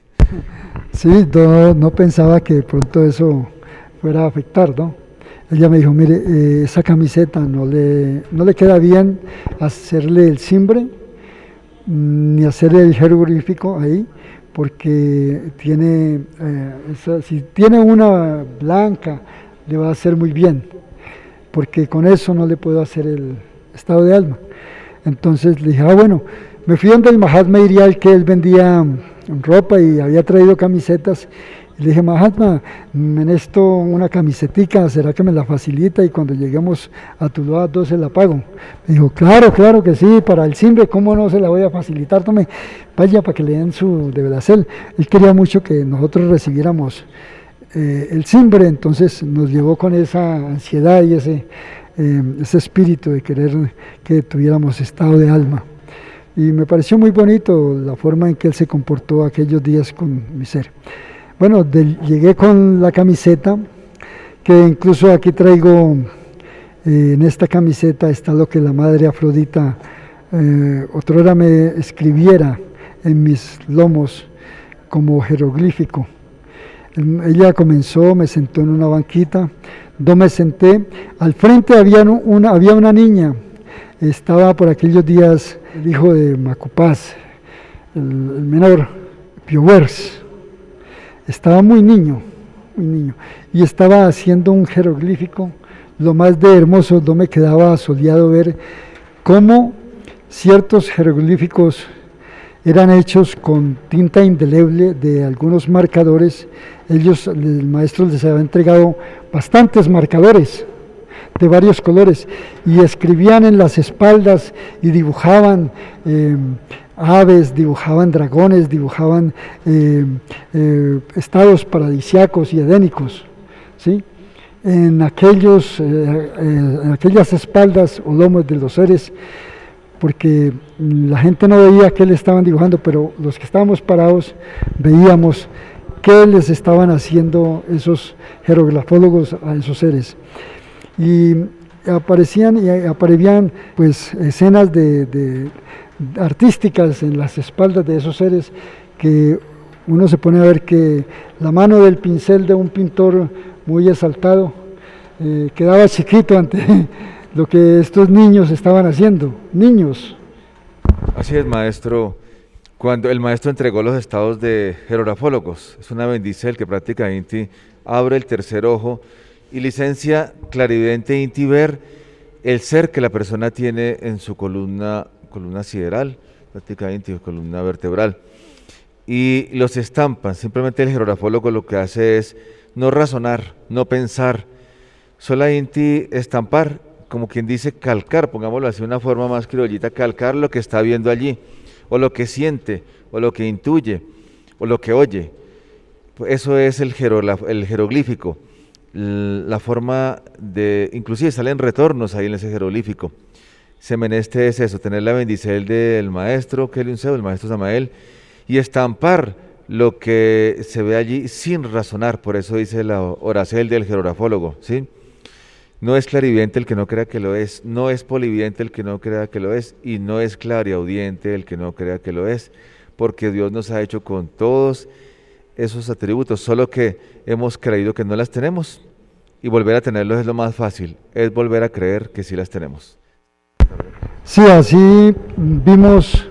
Sí, no pensaba que de pronto eso fuera a afectar, ¿no? Ella me dijo, mire, esa camiseta no le queda bien hacerle el cimbre, ni hacerle el jeroglífico ahí, porque tiene, si tiene una blanca, le va a hacer muy bien, porque con eso no le puedo hacer el estado de alma. Entonces le dije, bueno, me fui donde el Mahatma Irial, que él vendía ropa y había traído camisetas. Y le dije, Mahatma, me necesito una camisetica, ¿será que me la facilita? Y cuando lleguemos a Tuluá 12 la pago. Me dijo, claro que sí, para el cimbre, ¿cómo no se la voy a facilitar? Tome, vaya para que le den su de Velacel. Él quería mucho que nosotros recibiéramos el cimbre, entonces nos llevó con esa ansiedad y ese espíritu de querer que tuviéramos estado de alma. Y me pareció muy bonito la forma en que él se comportó aquellos días con mi ser. Bueno, llegué con la camiseta, que incluso aquí traigo, en esta camiseta está lo que la Madre Afrodita otrora me escribiera en mis lomos como jeroglífico. Ella comenzó, me sentó en una banquita, yo me senté, al frente había una niña, estaba por aquellos días el hijo de Macupaz, el menor, Piowers. Estaba muy niño, y estaba haciendo un jeroglífico, lo más de hermoso, no me quedaba soleado ver cómo ciertos jeroglíficos eran hechos con tinta indeleble de algunos marcadores. El maestro les había entregado bastantes marcadores de varios colores y escribían en las espaldas y dibujaban aves, dibujaban dragones, dibujaban estados paradisiacos y edénicos, ¿sí? En aquellas espaldas o lomos de los seres, porque la gente no veía qué le estaban dibujando, pero los que estábamos parados veíamos qué les estaban haciendo esos jeroglifólogos a esos seres. Y aparecían pues escenas artísticas en las espaldas de esos seres, que uno se pone a ver que la mano del pincel de un pintor muy exaltado quedaba chiquito ante lo que estos niños estaban haciendo, niños. Así es, maestro. Cuando el maestro entregó los estados de jerografólogos, es una bendicel que prácticamente abre el tercer ojo y licencia clarividente inti ver el ser que la persona tiene en su columna sideral, prácticamente columna vertebral, y los estampan. Simplemente el jerografólogo lo que hace es no razonar, no pensar, solamente estampar, como quien dice calcar, pongámoslo así, una forma más criollita, calcar lo que está viendo allí, o lo que siente, o lo que intuye, o lo que oye. Eso es el jeroglífico, la forma de, inclusive salen retornos ahí en ese jeroglífico. Se meneste es eso, tener la bendicel del maestro Keliunseu, el maestro Samael, y estampar lo que se ve allí sin razonar. Por eso dice la oracel del jerografólogo, ¿sí? No es clarividente el que no crea que lo es, no es polividente el que no crea que lo es, y no es clariaudiente el que no crea que lo es, porque Dios nos ha hecho con todos esos atributos, solo que hemos creído que no las tenemos, y volver a tenerlos es lo más fácil, es volver a creer que sí las tenemos. Sí, así vimos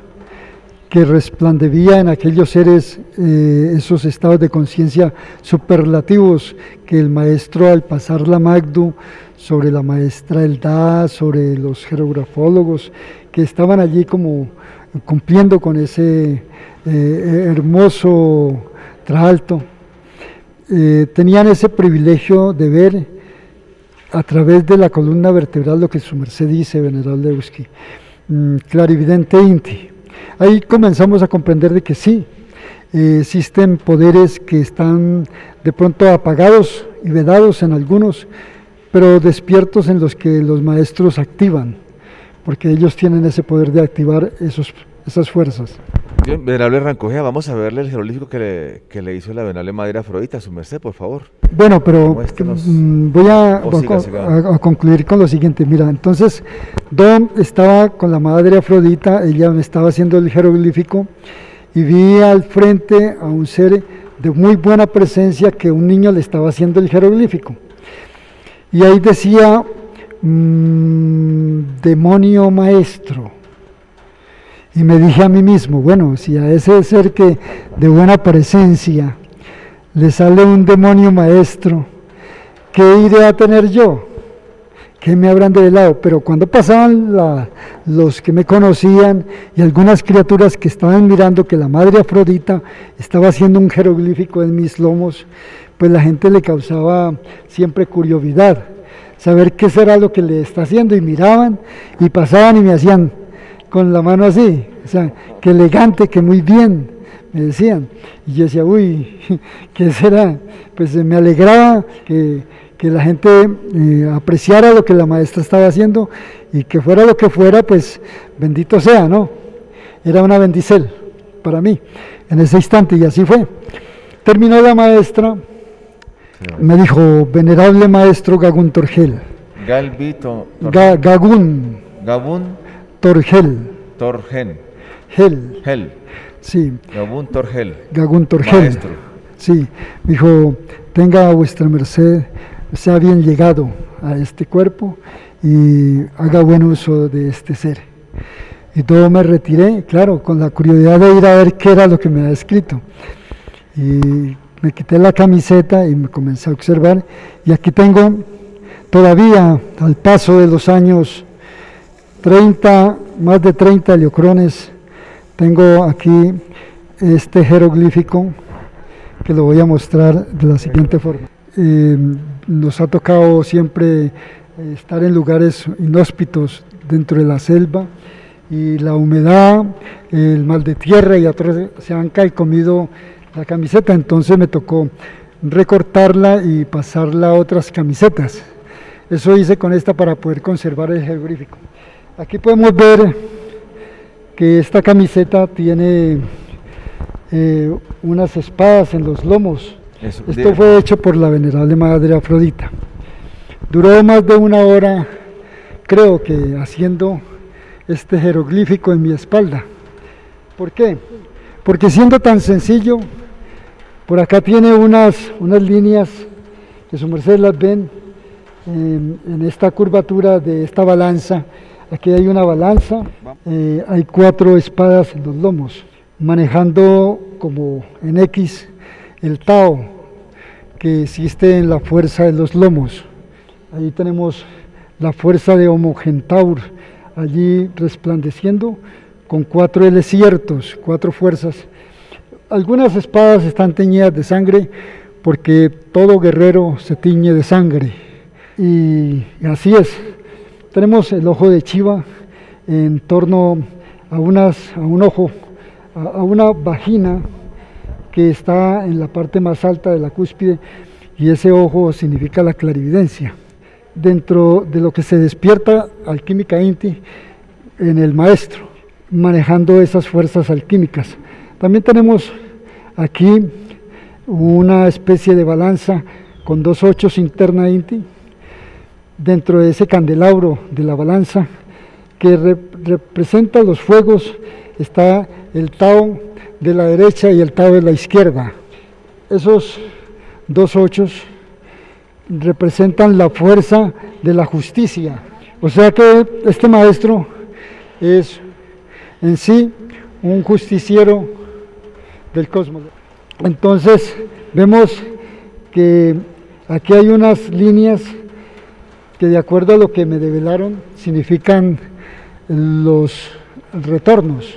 que resplandecía en aquellos seres esos estados de conciencia superlativos que el maestro, al pasar la Magdu sobre la maestra Eldad, sobre los jerografólogos que estaban allí como cumpliendo con ese hermoso trasalto, tenían ese privilegio de ver a través de la columna vertebral lo que su merced dice, venerable Euski, clarividente Inti. Ahí comenzamos a comprender de que sí, existen poderes que están de pronto apagados y vedados en algunos, pero despiertos en los que los maestros activan, porque ellos tienen ese poder de activar esas fuerzas. Bien, venerable Rancogea, vamos a verle el jeroglífico que le hizo la venerable madre Afrodita, a su merced, por favor. Bueno, pero voy a concluir con lo siguiente. Mira, entonces, Dom estaba con la madre Afrodita, ella me estaba haciendo el jeroglífico, y vi al frente a un ser de muy buena presencia que un niño le estaba haciendo el jeroglífico. Y ahí decía, demonio maestro. Y me dije a mí mismo, bueno, si a ese ser que de buena presencia le sale un demonio maestro, ¿qué iré a tener yo? ¿Qué me habrán develado? Pero cuando pasaban los que me conocían y algunas criaturas que estaban mirando que la madre Afrodita estaba haciendo un jeroglífico en mis lomos, pues la gente le causaba siempre curiosidad, saber qué será lo que le está haciendo, y miraban y pasaban y me hacían con la mano así, o sea, que elegante, que muy bien, me decían. Y yo decía, uy, ¿qué será? Pues me alegraba que la gente apreciara lo que la maestra estaba haciendo, y que fuera lo que fuera, pues bendito sea, ¿no? Era una bendicel para mí en ese instante, y así fue. Terminó la maestra, me dijo, venerable maestro Gagún Torgel. Gabún Torgel. Hel. Sí. Gabún Torgel. Maestro. Sí, me dijo, tenga vuestra merced, sea bien llegado a este cuerpo y haga buen uso de este ser. Y todo me retiré, claro, con la curiosidad de ir a ver qué era lo que me había escrito. Y me quité la camiseta y me comencé a observar, y aquí tengo todavía, al paso de los años, más de 30 heliocrones. Tengo aquí este jeroglífico que lo voy a mostrar de la siguiente forma. Nos ha tocado siempre estar en lugares inhóspitos dentro de la selva, y la humedad, el mal de tierra y otros se han calcomido la camiseta, entonces me tocó recortarla y pasarla a otras camisetas. Eso hice con esta para poder conservar el jeroglífico. Aquí podemos ver que esta camiseta tiene unas espadas en los lomos. Esto fue hecho por la venerable madre Afrodita. Duró más de 1 hora, creo que, haciendo este jeroglífico en mi espalda. ¿Por qué? Porque siendo tan sencillo, por acá tiene unas líneas que su merced las ven en esta curvatura de esta balanza. Aquí hay una balanza, hay 4 espadas en los lomos, manejando como en X el Tao que existe en la fuerza de los lomos. Ahí tenemos la fuerza de Homo Centaur, allí resplandeciendo con 4 L ciertos, 4 fuerzas. Algunas espadas están teñidas de sangre, porque todo guerrero se tiñe de sangre, y así es. Tenemos el ojo de Chiva en torno a un ojo, a una vagina que está en la parte más alta de la cúspide, y ese ojo significa la clarividencia. Dentro de lo que se despierta alquímica Inti en el maestro, manejando esas fuerzas alquímicas. También tenemos aquí una especie de balanza con 2 ochos interna Inti. Dentro de ese candelabro de la balanza que representa los fuegos está el Tao de la derecha y el Tao de la izquierda. Esos 2 ochos representan la fuerza de la justicia. O sea que este maestro es en sí un justiciero del cosmos. Entonces vemos que aquí hay unas líneas que, de acuerdo a lo que me develaron, significan los retornos.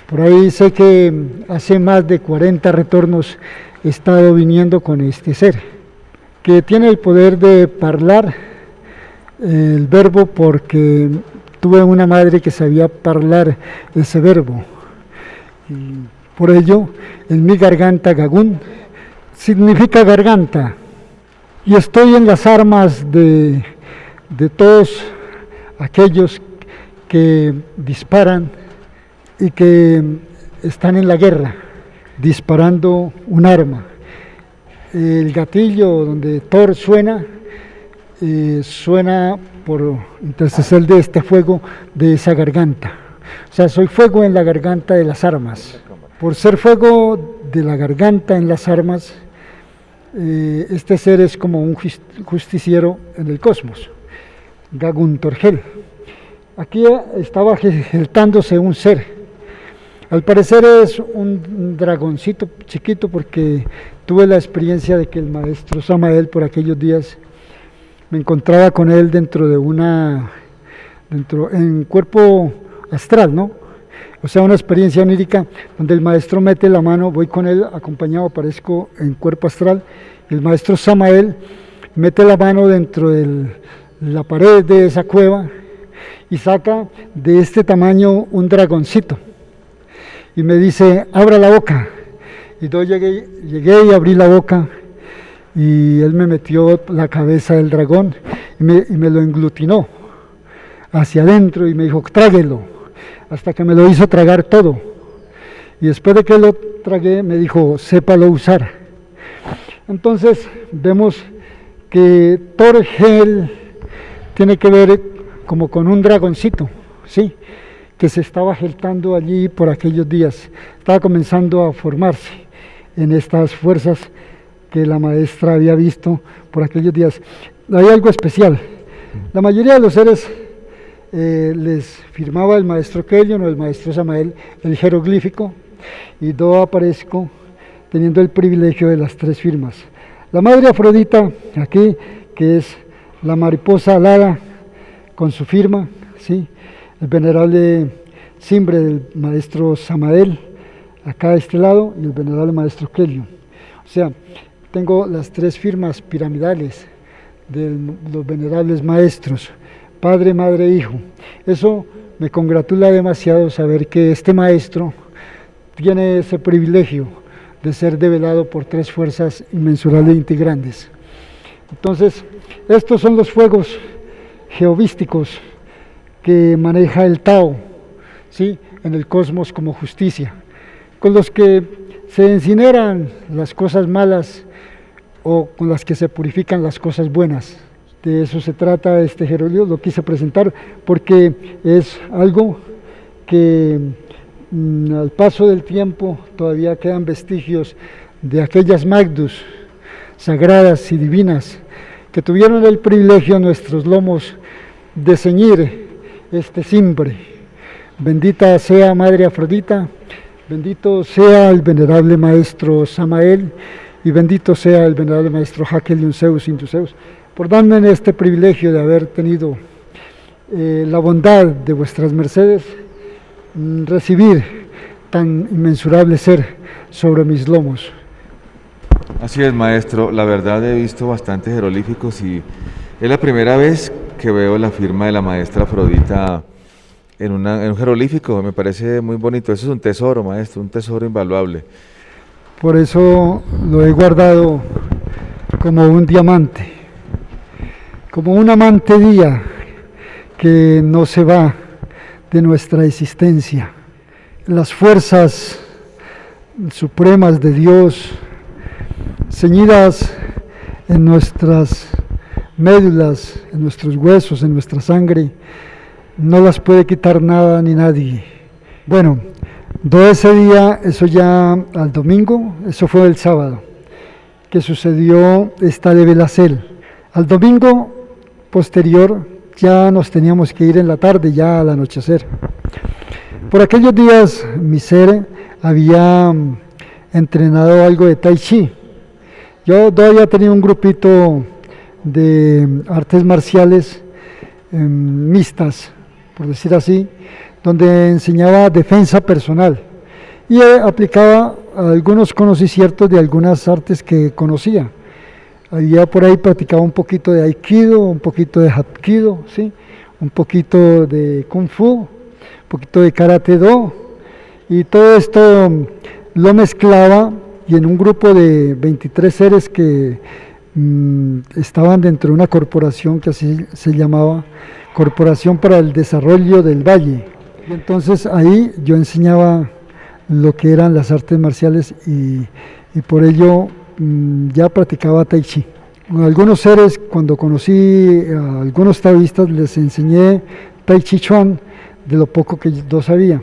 Por ahí sé que hace más de 40 retornos he estado viniendo con este ser, que tiene el poder de hablar el verbo, porque tuve una madre que sabía hablar ese verbo. Y por ello, en mi garganta, Gagún, significa garganta. Y estoy en las armas de todos aquellos que disparan y que están en la guerra, disparando un arma. El gatillo donde Thor suena, suena por interceder de este fuego de esa garganta. O sea, soy fuego en la garganta de las armas. Por ser fuego de la garganta en las armas, este ser es como un justiciero en el cosmos, Gagún Torgel. Aquí estaba gestándose un ser. Al parecer es un dragoncito chiquito, porque tuve la experiencia de que el maestro Samael, por aquellos días, me encontraba con él en cuerpo astral, ¿no? O sea, una experiencia onírica donde el maestro mete la mano, voy con él acompañado, aparezco en cuerpo astral, y el maestro Samael mete la mano dentro de la pared de esa cueva y saca de este tamaño un dragoncito. Y me dice, abra la boca. Y yo llegué y abrí la boca, y él me metió la cabeza del dragón y me lo englutinó hacia adentro y me dijo, tráguelo, hasta que me lo hizo tragar todo. Y después de que lo tragué, me dijo, sépalo usar. Entonces vemos que Torgel tiene que ver como con un dragoncito, ¿sí?, que se estaba gestando allí por aquellos días, estaba comenzando a formarse en estas fuerzas que la maestra había visto por aquellos días. Hay algo especial. La mayoría de los seres les firmaba el maestro Kelion o el maestro Samael el jeroglífico, y yo aparezco teniendo el privilegio de las 3 firmas. La madre Afrodita, aquí, que es la mariposa alada con su firma, ¿sí?, el venerable Simbre del maestro Samael, acá de este lado, y el venerable maestro Kelion. O sea, tengo las 3 firmas piramidales de los venerables maestros, Padre, Madre, Hijo. Eso me congratula demasiado, saber que este maestro tiene ese privilegio de ser develado por 3 fuerzas inmensurablemente grandes. Entonces, estos son los fuegos geovísticos que maneja el Tao, ¿sí?, en el cosmos como justicia, con los que se incineran las cosas malas o con las que se purifican las cosas buenas. De eso se trata este jeroglífico, lo quise presentar porque es algo que al paso del tiempo todavía quedan vestigios de aquellas Magdus sagradas y divinas que tuvieron el privilegio en nuestros lomos de ceñir este simbre. Bendita sea Madre Afrodita, bendito sea el venerable maestro Samael, y bendito sea el venerable maestro Hakelion Zeus Intuzeus, por darme este privilegio de haber tenido la bondad de vuestras mercedes, recibir tan inmensurable ser sobre mis lomos. Así es, maestro, la verdad he visto bastantes jeroglíficos y es la primera vez que veo la firma de la maestra Afrodita en un jeroglífico. Me parece muy bonito. Eso es un tesoro, maestro, un tesoro invaluable. Por eso lo he guardado como un diamante, como un amante día que no se va de nuestra existencia. Las fuerzas supremas de Dios, ceñidas en nuestras médulas, en nuestros huesos, en nuestra sangre, no las puede quitar nada ni nadie. Bueno, de ese día, eso ya al domingo, eso fue el sábado, que sucedió esta de Velacel. Al domingo posterior ya nos teníamos que ir en la tarde, ya al anochecer. Por aquellos días mi ser había entrenado algo de Tai Chi. Yo todavía tenía un grupito de artes marciales mixtas, por decir así, donde enseñaba defensa personal y aplicaba algunos conocimientos de algunas artes que conocía. Había por ahí practicaba un poquito de Aikido, un poquito de Hapkido, ¿sí? Un poquito de Kung Fu, un poquito de Karate Do, y todo esto lo mezclaba, y en un grupo de 23 seres que estaban dentro de una corporación que así se llamaba Corporación para el Desarrollo del Valle. Y entonces ahí yo enseñaba lo que eran las artes marciales y por ello ya practicaba Tai Chi. Con algunos seres, cuando conocí a algunos taoístas, les enseñé Tai Chi Chuan de lo poco que yo sabía.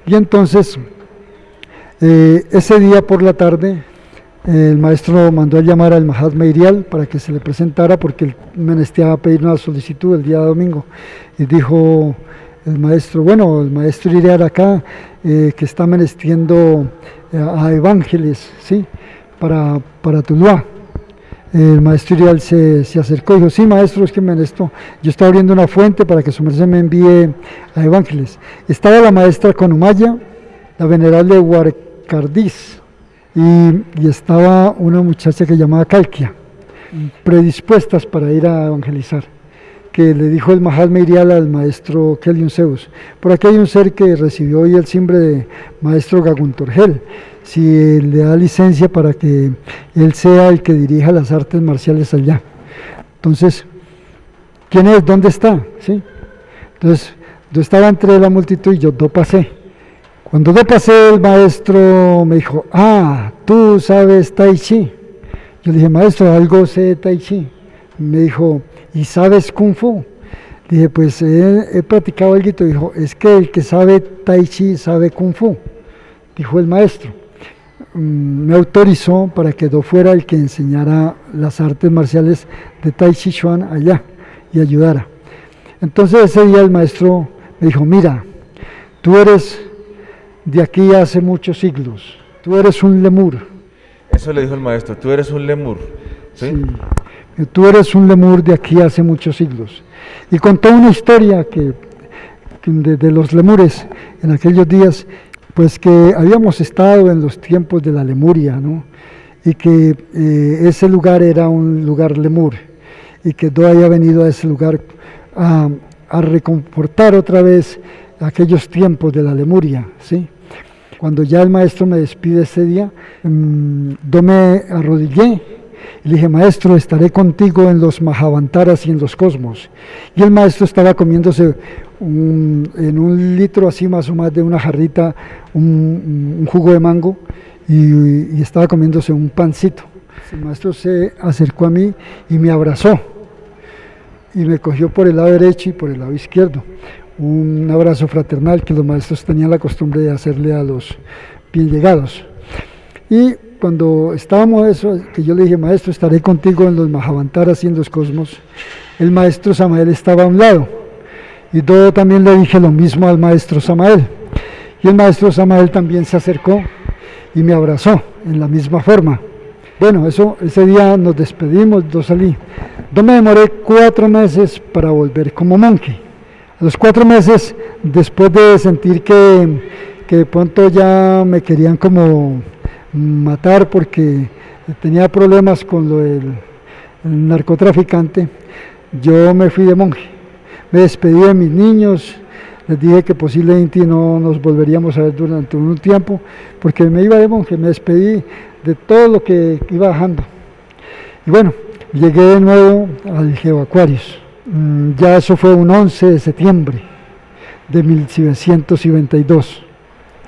Y entonces, ese día por la tarde, el maestro mandó a llamar al Mahatma Irial para que se le presentara, porque él menesteaba pedir una solicitud el día domingo. Y dijo el maestro, bueno, el maestro Irial acá, que está menestiendo a evángeles, ¿sí? Para Tuluá. El maestro Irial se acercó y dijo, sí, maestro, es que yo estoy abriendo una fuente para que su merced me envíe a evángeles. Estaba la maestra Conumaya, la venerable Huarcardiz, y estaba una muchacha que llamaba Calquia, predispuestas para ir a evangelizar, que le dijo el Mahatma Irial al maestro Kelion Zeus, por aquí hay un ser que recibió hoy el simbre de maestro Gaguntorgel, si le da licencia para que él sea el que dirija las artes marciales allá. Entonces, ¿quién es? ¿Dónde está? ¿Sí? Entonces, yo estaba entre la multitud y yo pasé. Cuando yo pasé, el maestro me dijo, tú sabes Tai Chi. Yo le dije, maestro, algo sé de Tai Chi. Me dijo, ¿y sabes Kung Fu? Dije, pues he practicado algo. Dijo, es que el que sabe Tai Chi sabe Kung Fu, dijo el maestro. Me autorizó para que yo fuera el que enseñara las artes marciales de Tai Chi Chuan allá y ayudara. Entonces ese día el maestro me dijo, mira, tú eres de aquí hace muchos siglos, tú eres un lemur. Eso le dijo el maestro, tú eres un lemur, ¿sí? Sí, tú eres un lemur de aquí hace muchos siglos. Y contó una historia de los lemures en aquellos días, pues que habíamos estado en los tiempos de la Lemuria, ¿no? Y que ese lugar era un lugar lemur, y que yo había venido a ese lugar a reconfortar otra vez aquellos tiempos de la Lemuria, ¿sí? Cuando ya el maestro me despide ese día, yo me arrodillé y le dije, maestro, estaré contigo en los Mahavantaras y en los cosmos. Y el maestro estaba comiéndose en un litro así más o más de una jarrita, un jugo de mango, y estaba comiéndose un pancito. El maestro se acercó a mí y me abrazó, y me cogió por el lado derecho y por el lado izquierdo. Un abrazo fraternal que los maestros tenían la costumbre de hacerle a los bien llegados. Y cuando estábamos eso, que yo le dije, maestro, estaré contigo en los Mahavantaras y en los cosmos, el maestro Samael estaba a un lado, y yo también le dije lo mismo al maestro Samael, y el maestro Samael también se acercó y me abrazó en la misma forma. Bueno, ese día nos despedimos, yo salí. Yo me demoré 4 meses para volver como monje. A los 4 meses, después de sentir que de pronto ya me querían como matar porque tenía problemas con lo del narcotraficante, yo me fui de monje. Me despedí de mis niños, les dije que posiblemente no nos volveríamos a ver durante un tiempo, porque me iba de monje, me despedí de todo lo que iba bajando. Y bueno, llegué de nuevo al Geoaquarius. Ya eso fue un 11 de septiembre de 1992,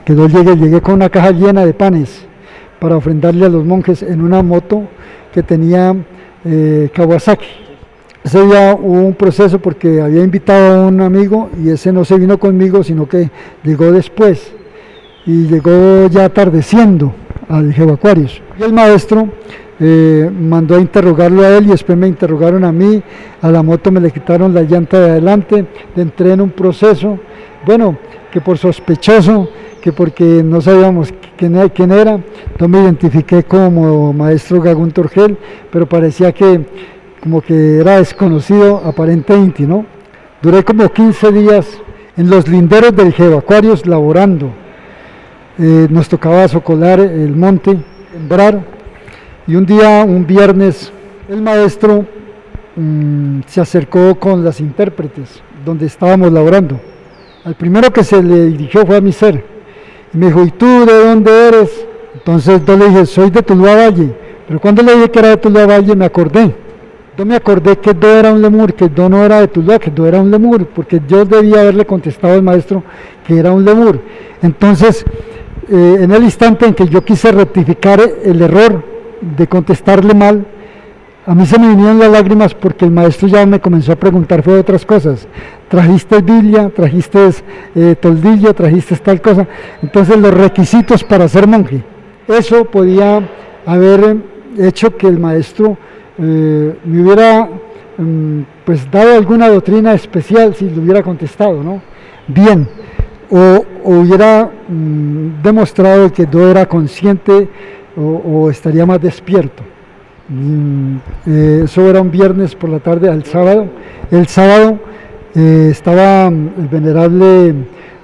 que yo llegué con una caja llena de panes para ofrendarle a los monjes en una moto que tenía Kawasaki. Ese día hubo un proceso porque había invitado a un amigo y ese no se vino conmigo, sino que llegó después y llegó ya atardeciendo al Geoaquarius. Y el maestro mandó a interrogarlo a él y después me interrogaron a mí. A la moto me le quitaron la llanta de adelante, entré en un proceso, bueno, que por sospechoso, que porque no sabíamos quién era, no me identifiqué como maestro Gagún Torgel, pero parecía que como que era desconocido aparentemente, ¿no? Duré como 15 días en los linderos del Jevacuarios laborando. Nos tocaba socolar el monte, sembrar, y un día, un viernes, el maestro se acercó con las intérpretes donde estábamos laborando. Al primero que se le dirigió fue a mi ser y me dijo: ¿y tú de dónde eres? Entonces yo le dije: soy de Tuluá Valle. Pero cuando le dije que era de Tuluá Valle me acordé. Yo me acordé que Do era un lemur, que Do no era de Tuluá, que Do era un lemur, porque yo debía haberle contestado al maestro que era un lemur. Entonces, en el instante en que yo quise rectificar el error de contestarle mal, a mí se me vinieron las lágrimas porque el maestro ya me comenzó a preguntar fue de otras cosas. ¿Trajiste Biblia? ¿Trajiste toldillo? ¿Trajiste tal cosa? Entonces los requisitos para ser monje. Eso podía haber hecho que el maestro me hubiera pues dado alguna doctrina especial si le hubiera contestado, ¿no? Bien. O hubiera demostrado que yo era consciente o estaría más despierto. Eso era un viernes por la tarde al sábado. El sábado estaba el venerable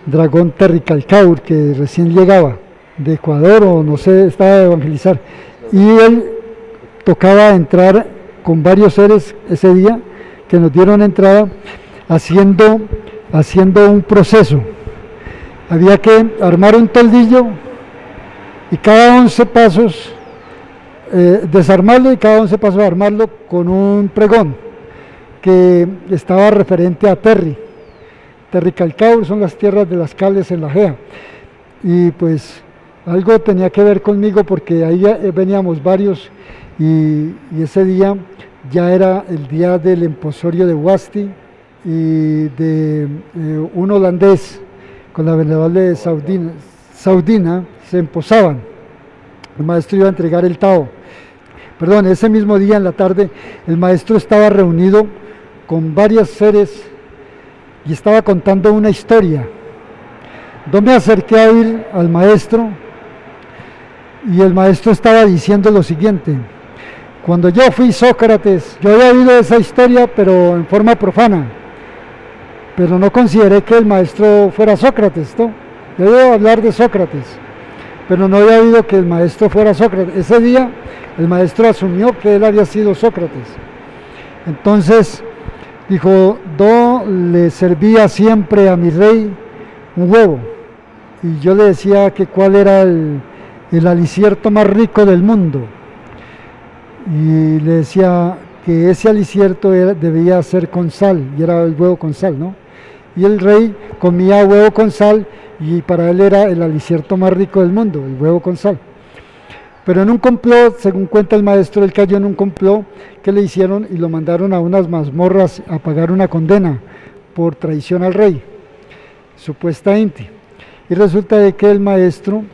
Dragón Terricalcaur, que recién llegaba de Ecuador o no sé, estaba a evangelizar, y él tocaba entrar con varios seres ese día que nos dieron entrada haciendo un proceso. Había que armar un toldillo y cada 11 pasos desarmarlo y cada 11 pasos armarlo con un pregón que estaba referente a Terricalcaur, son las tierras de las Cales en la Gea, y pues algo tenía que ver conmigo porque ahí veníamos varios y ese día ya era el día del emposorio de Huasti y de un holandés con la venerable Saudina se emposaban. El maestro iba a entregar el Tao. Perdón, ese mismo día en la tarde el maestro estaba reunido con varios seres y estaba contando una historia. Yo me acerqué a oír al maestro y el maestro estaba diciendo lo siguiente: cuando yo fui Sócrates, yo había oído esa historia pero en forma profana, pero no consideré que el maestro fuera Sócrates, ¿no? Yo iba a hablar de Sócrates, pero no había oído que el maestro fuera Sócrates. Ese día el maestro asumió que él había sido Sócrates. Entonces dijo: yo le servía siempre a mi rey un huevo, y yo le decía que cuál era el alicierto más rico del mundo, y le decía que ese alicierto debía ser con sal, y era el huevo con sal, ¿no? Y el rey comía huevo con sal, y para él era el alicierto más rico del mundo, el huevo con sal. Pero en un complot, según cuenta el maestro, él cayó en un complot que le hicieron y lo mandaron a unas mazmorras a pagar una condena por traición al rey, supuestamente. Y resulta de que el maestro,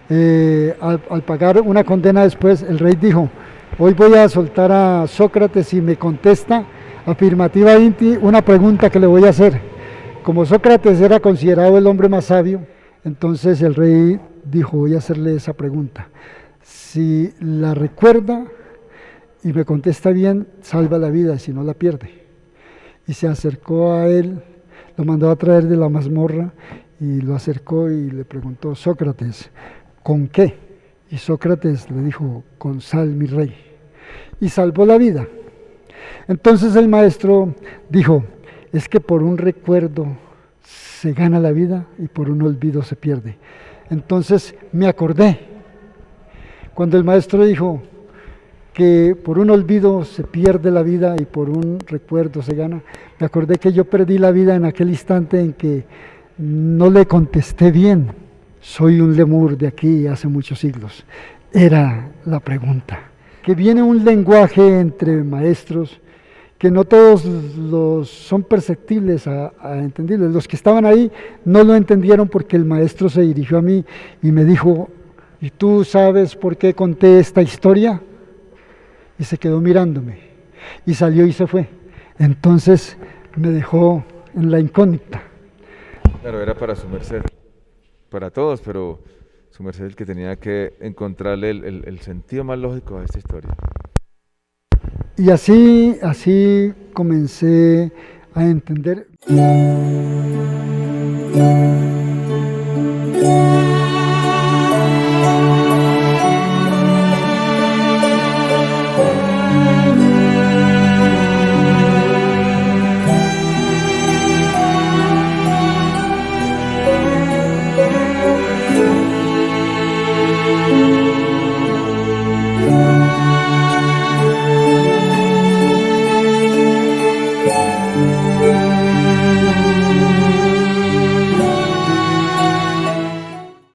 al pagar una condena después, el rey dijo: hoy voy a soltar a Sócrates y me contesta afirmativamente una pregunta que le voy a hacer. Como Sócrates era considerado el hombre más sabio, entonces el rey dijo: voy a hacerle esa pregunta. Si la recuerda y me contesta bien, salva la vida, si no la pierde. Y se acercó a él, lo mandó a traer de la mazmorra y lo acercó y le preguntó: Sócrates, ¿con qué? Y Sócrates le dijo: con sal, mi rey. Y salvó la vida. Entonces el maestro dijo: es que por un recuerdo se gana la vida y por un olvido se pierde. Entonces me acordé, cuando el maestro dijo que por un olvido se pierde la vida y por un recuerdo se gana, me acordé que yo perdí la vida en aquel instante en que no le contesté bien. Soy un lemur de aquí hace muchos siglos. Era la pregunta. Que viene un lenguaje entre maestros que no todos los son perceptibles a entendibles. Los que estaban ahí no lo entendieron porque el maestro se dirigió a mí y me dijo: ¿y tú sabes por qué conté esta historia? y se quedó mirándome y salió y se fue. Entonces me dejó en la incógnita. Claro, era para su merced, para todos, pero su merced es el que tenía que encontrarle el sentido más lógico a esta historia. Y así comencé a entender.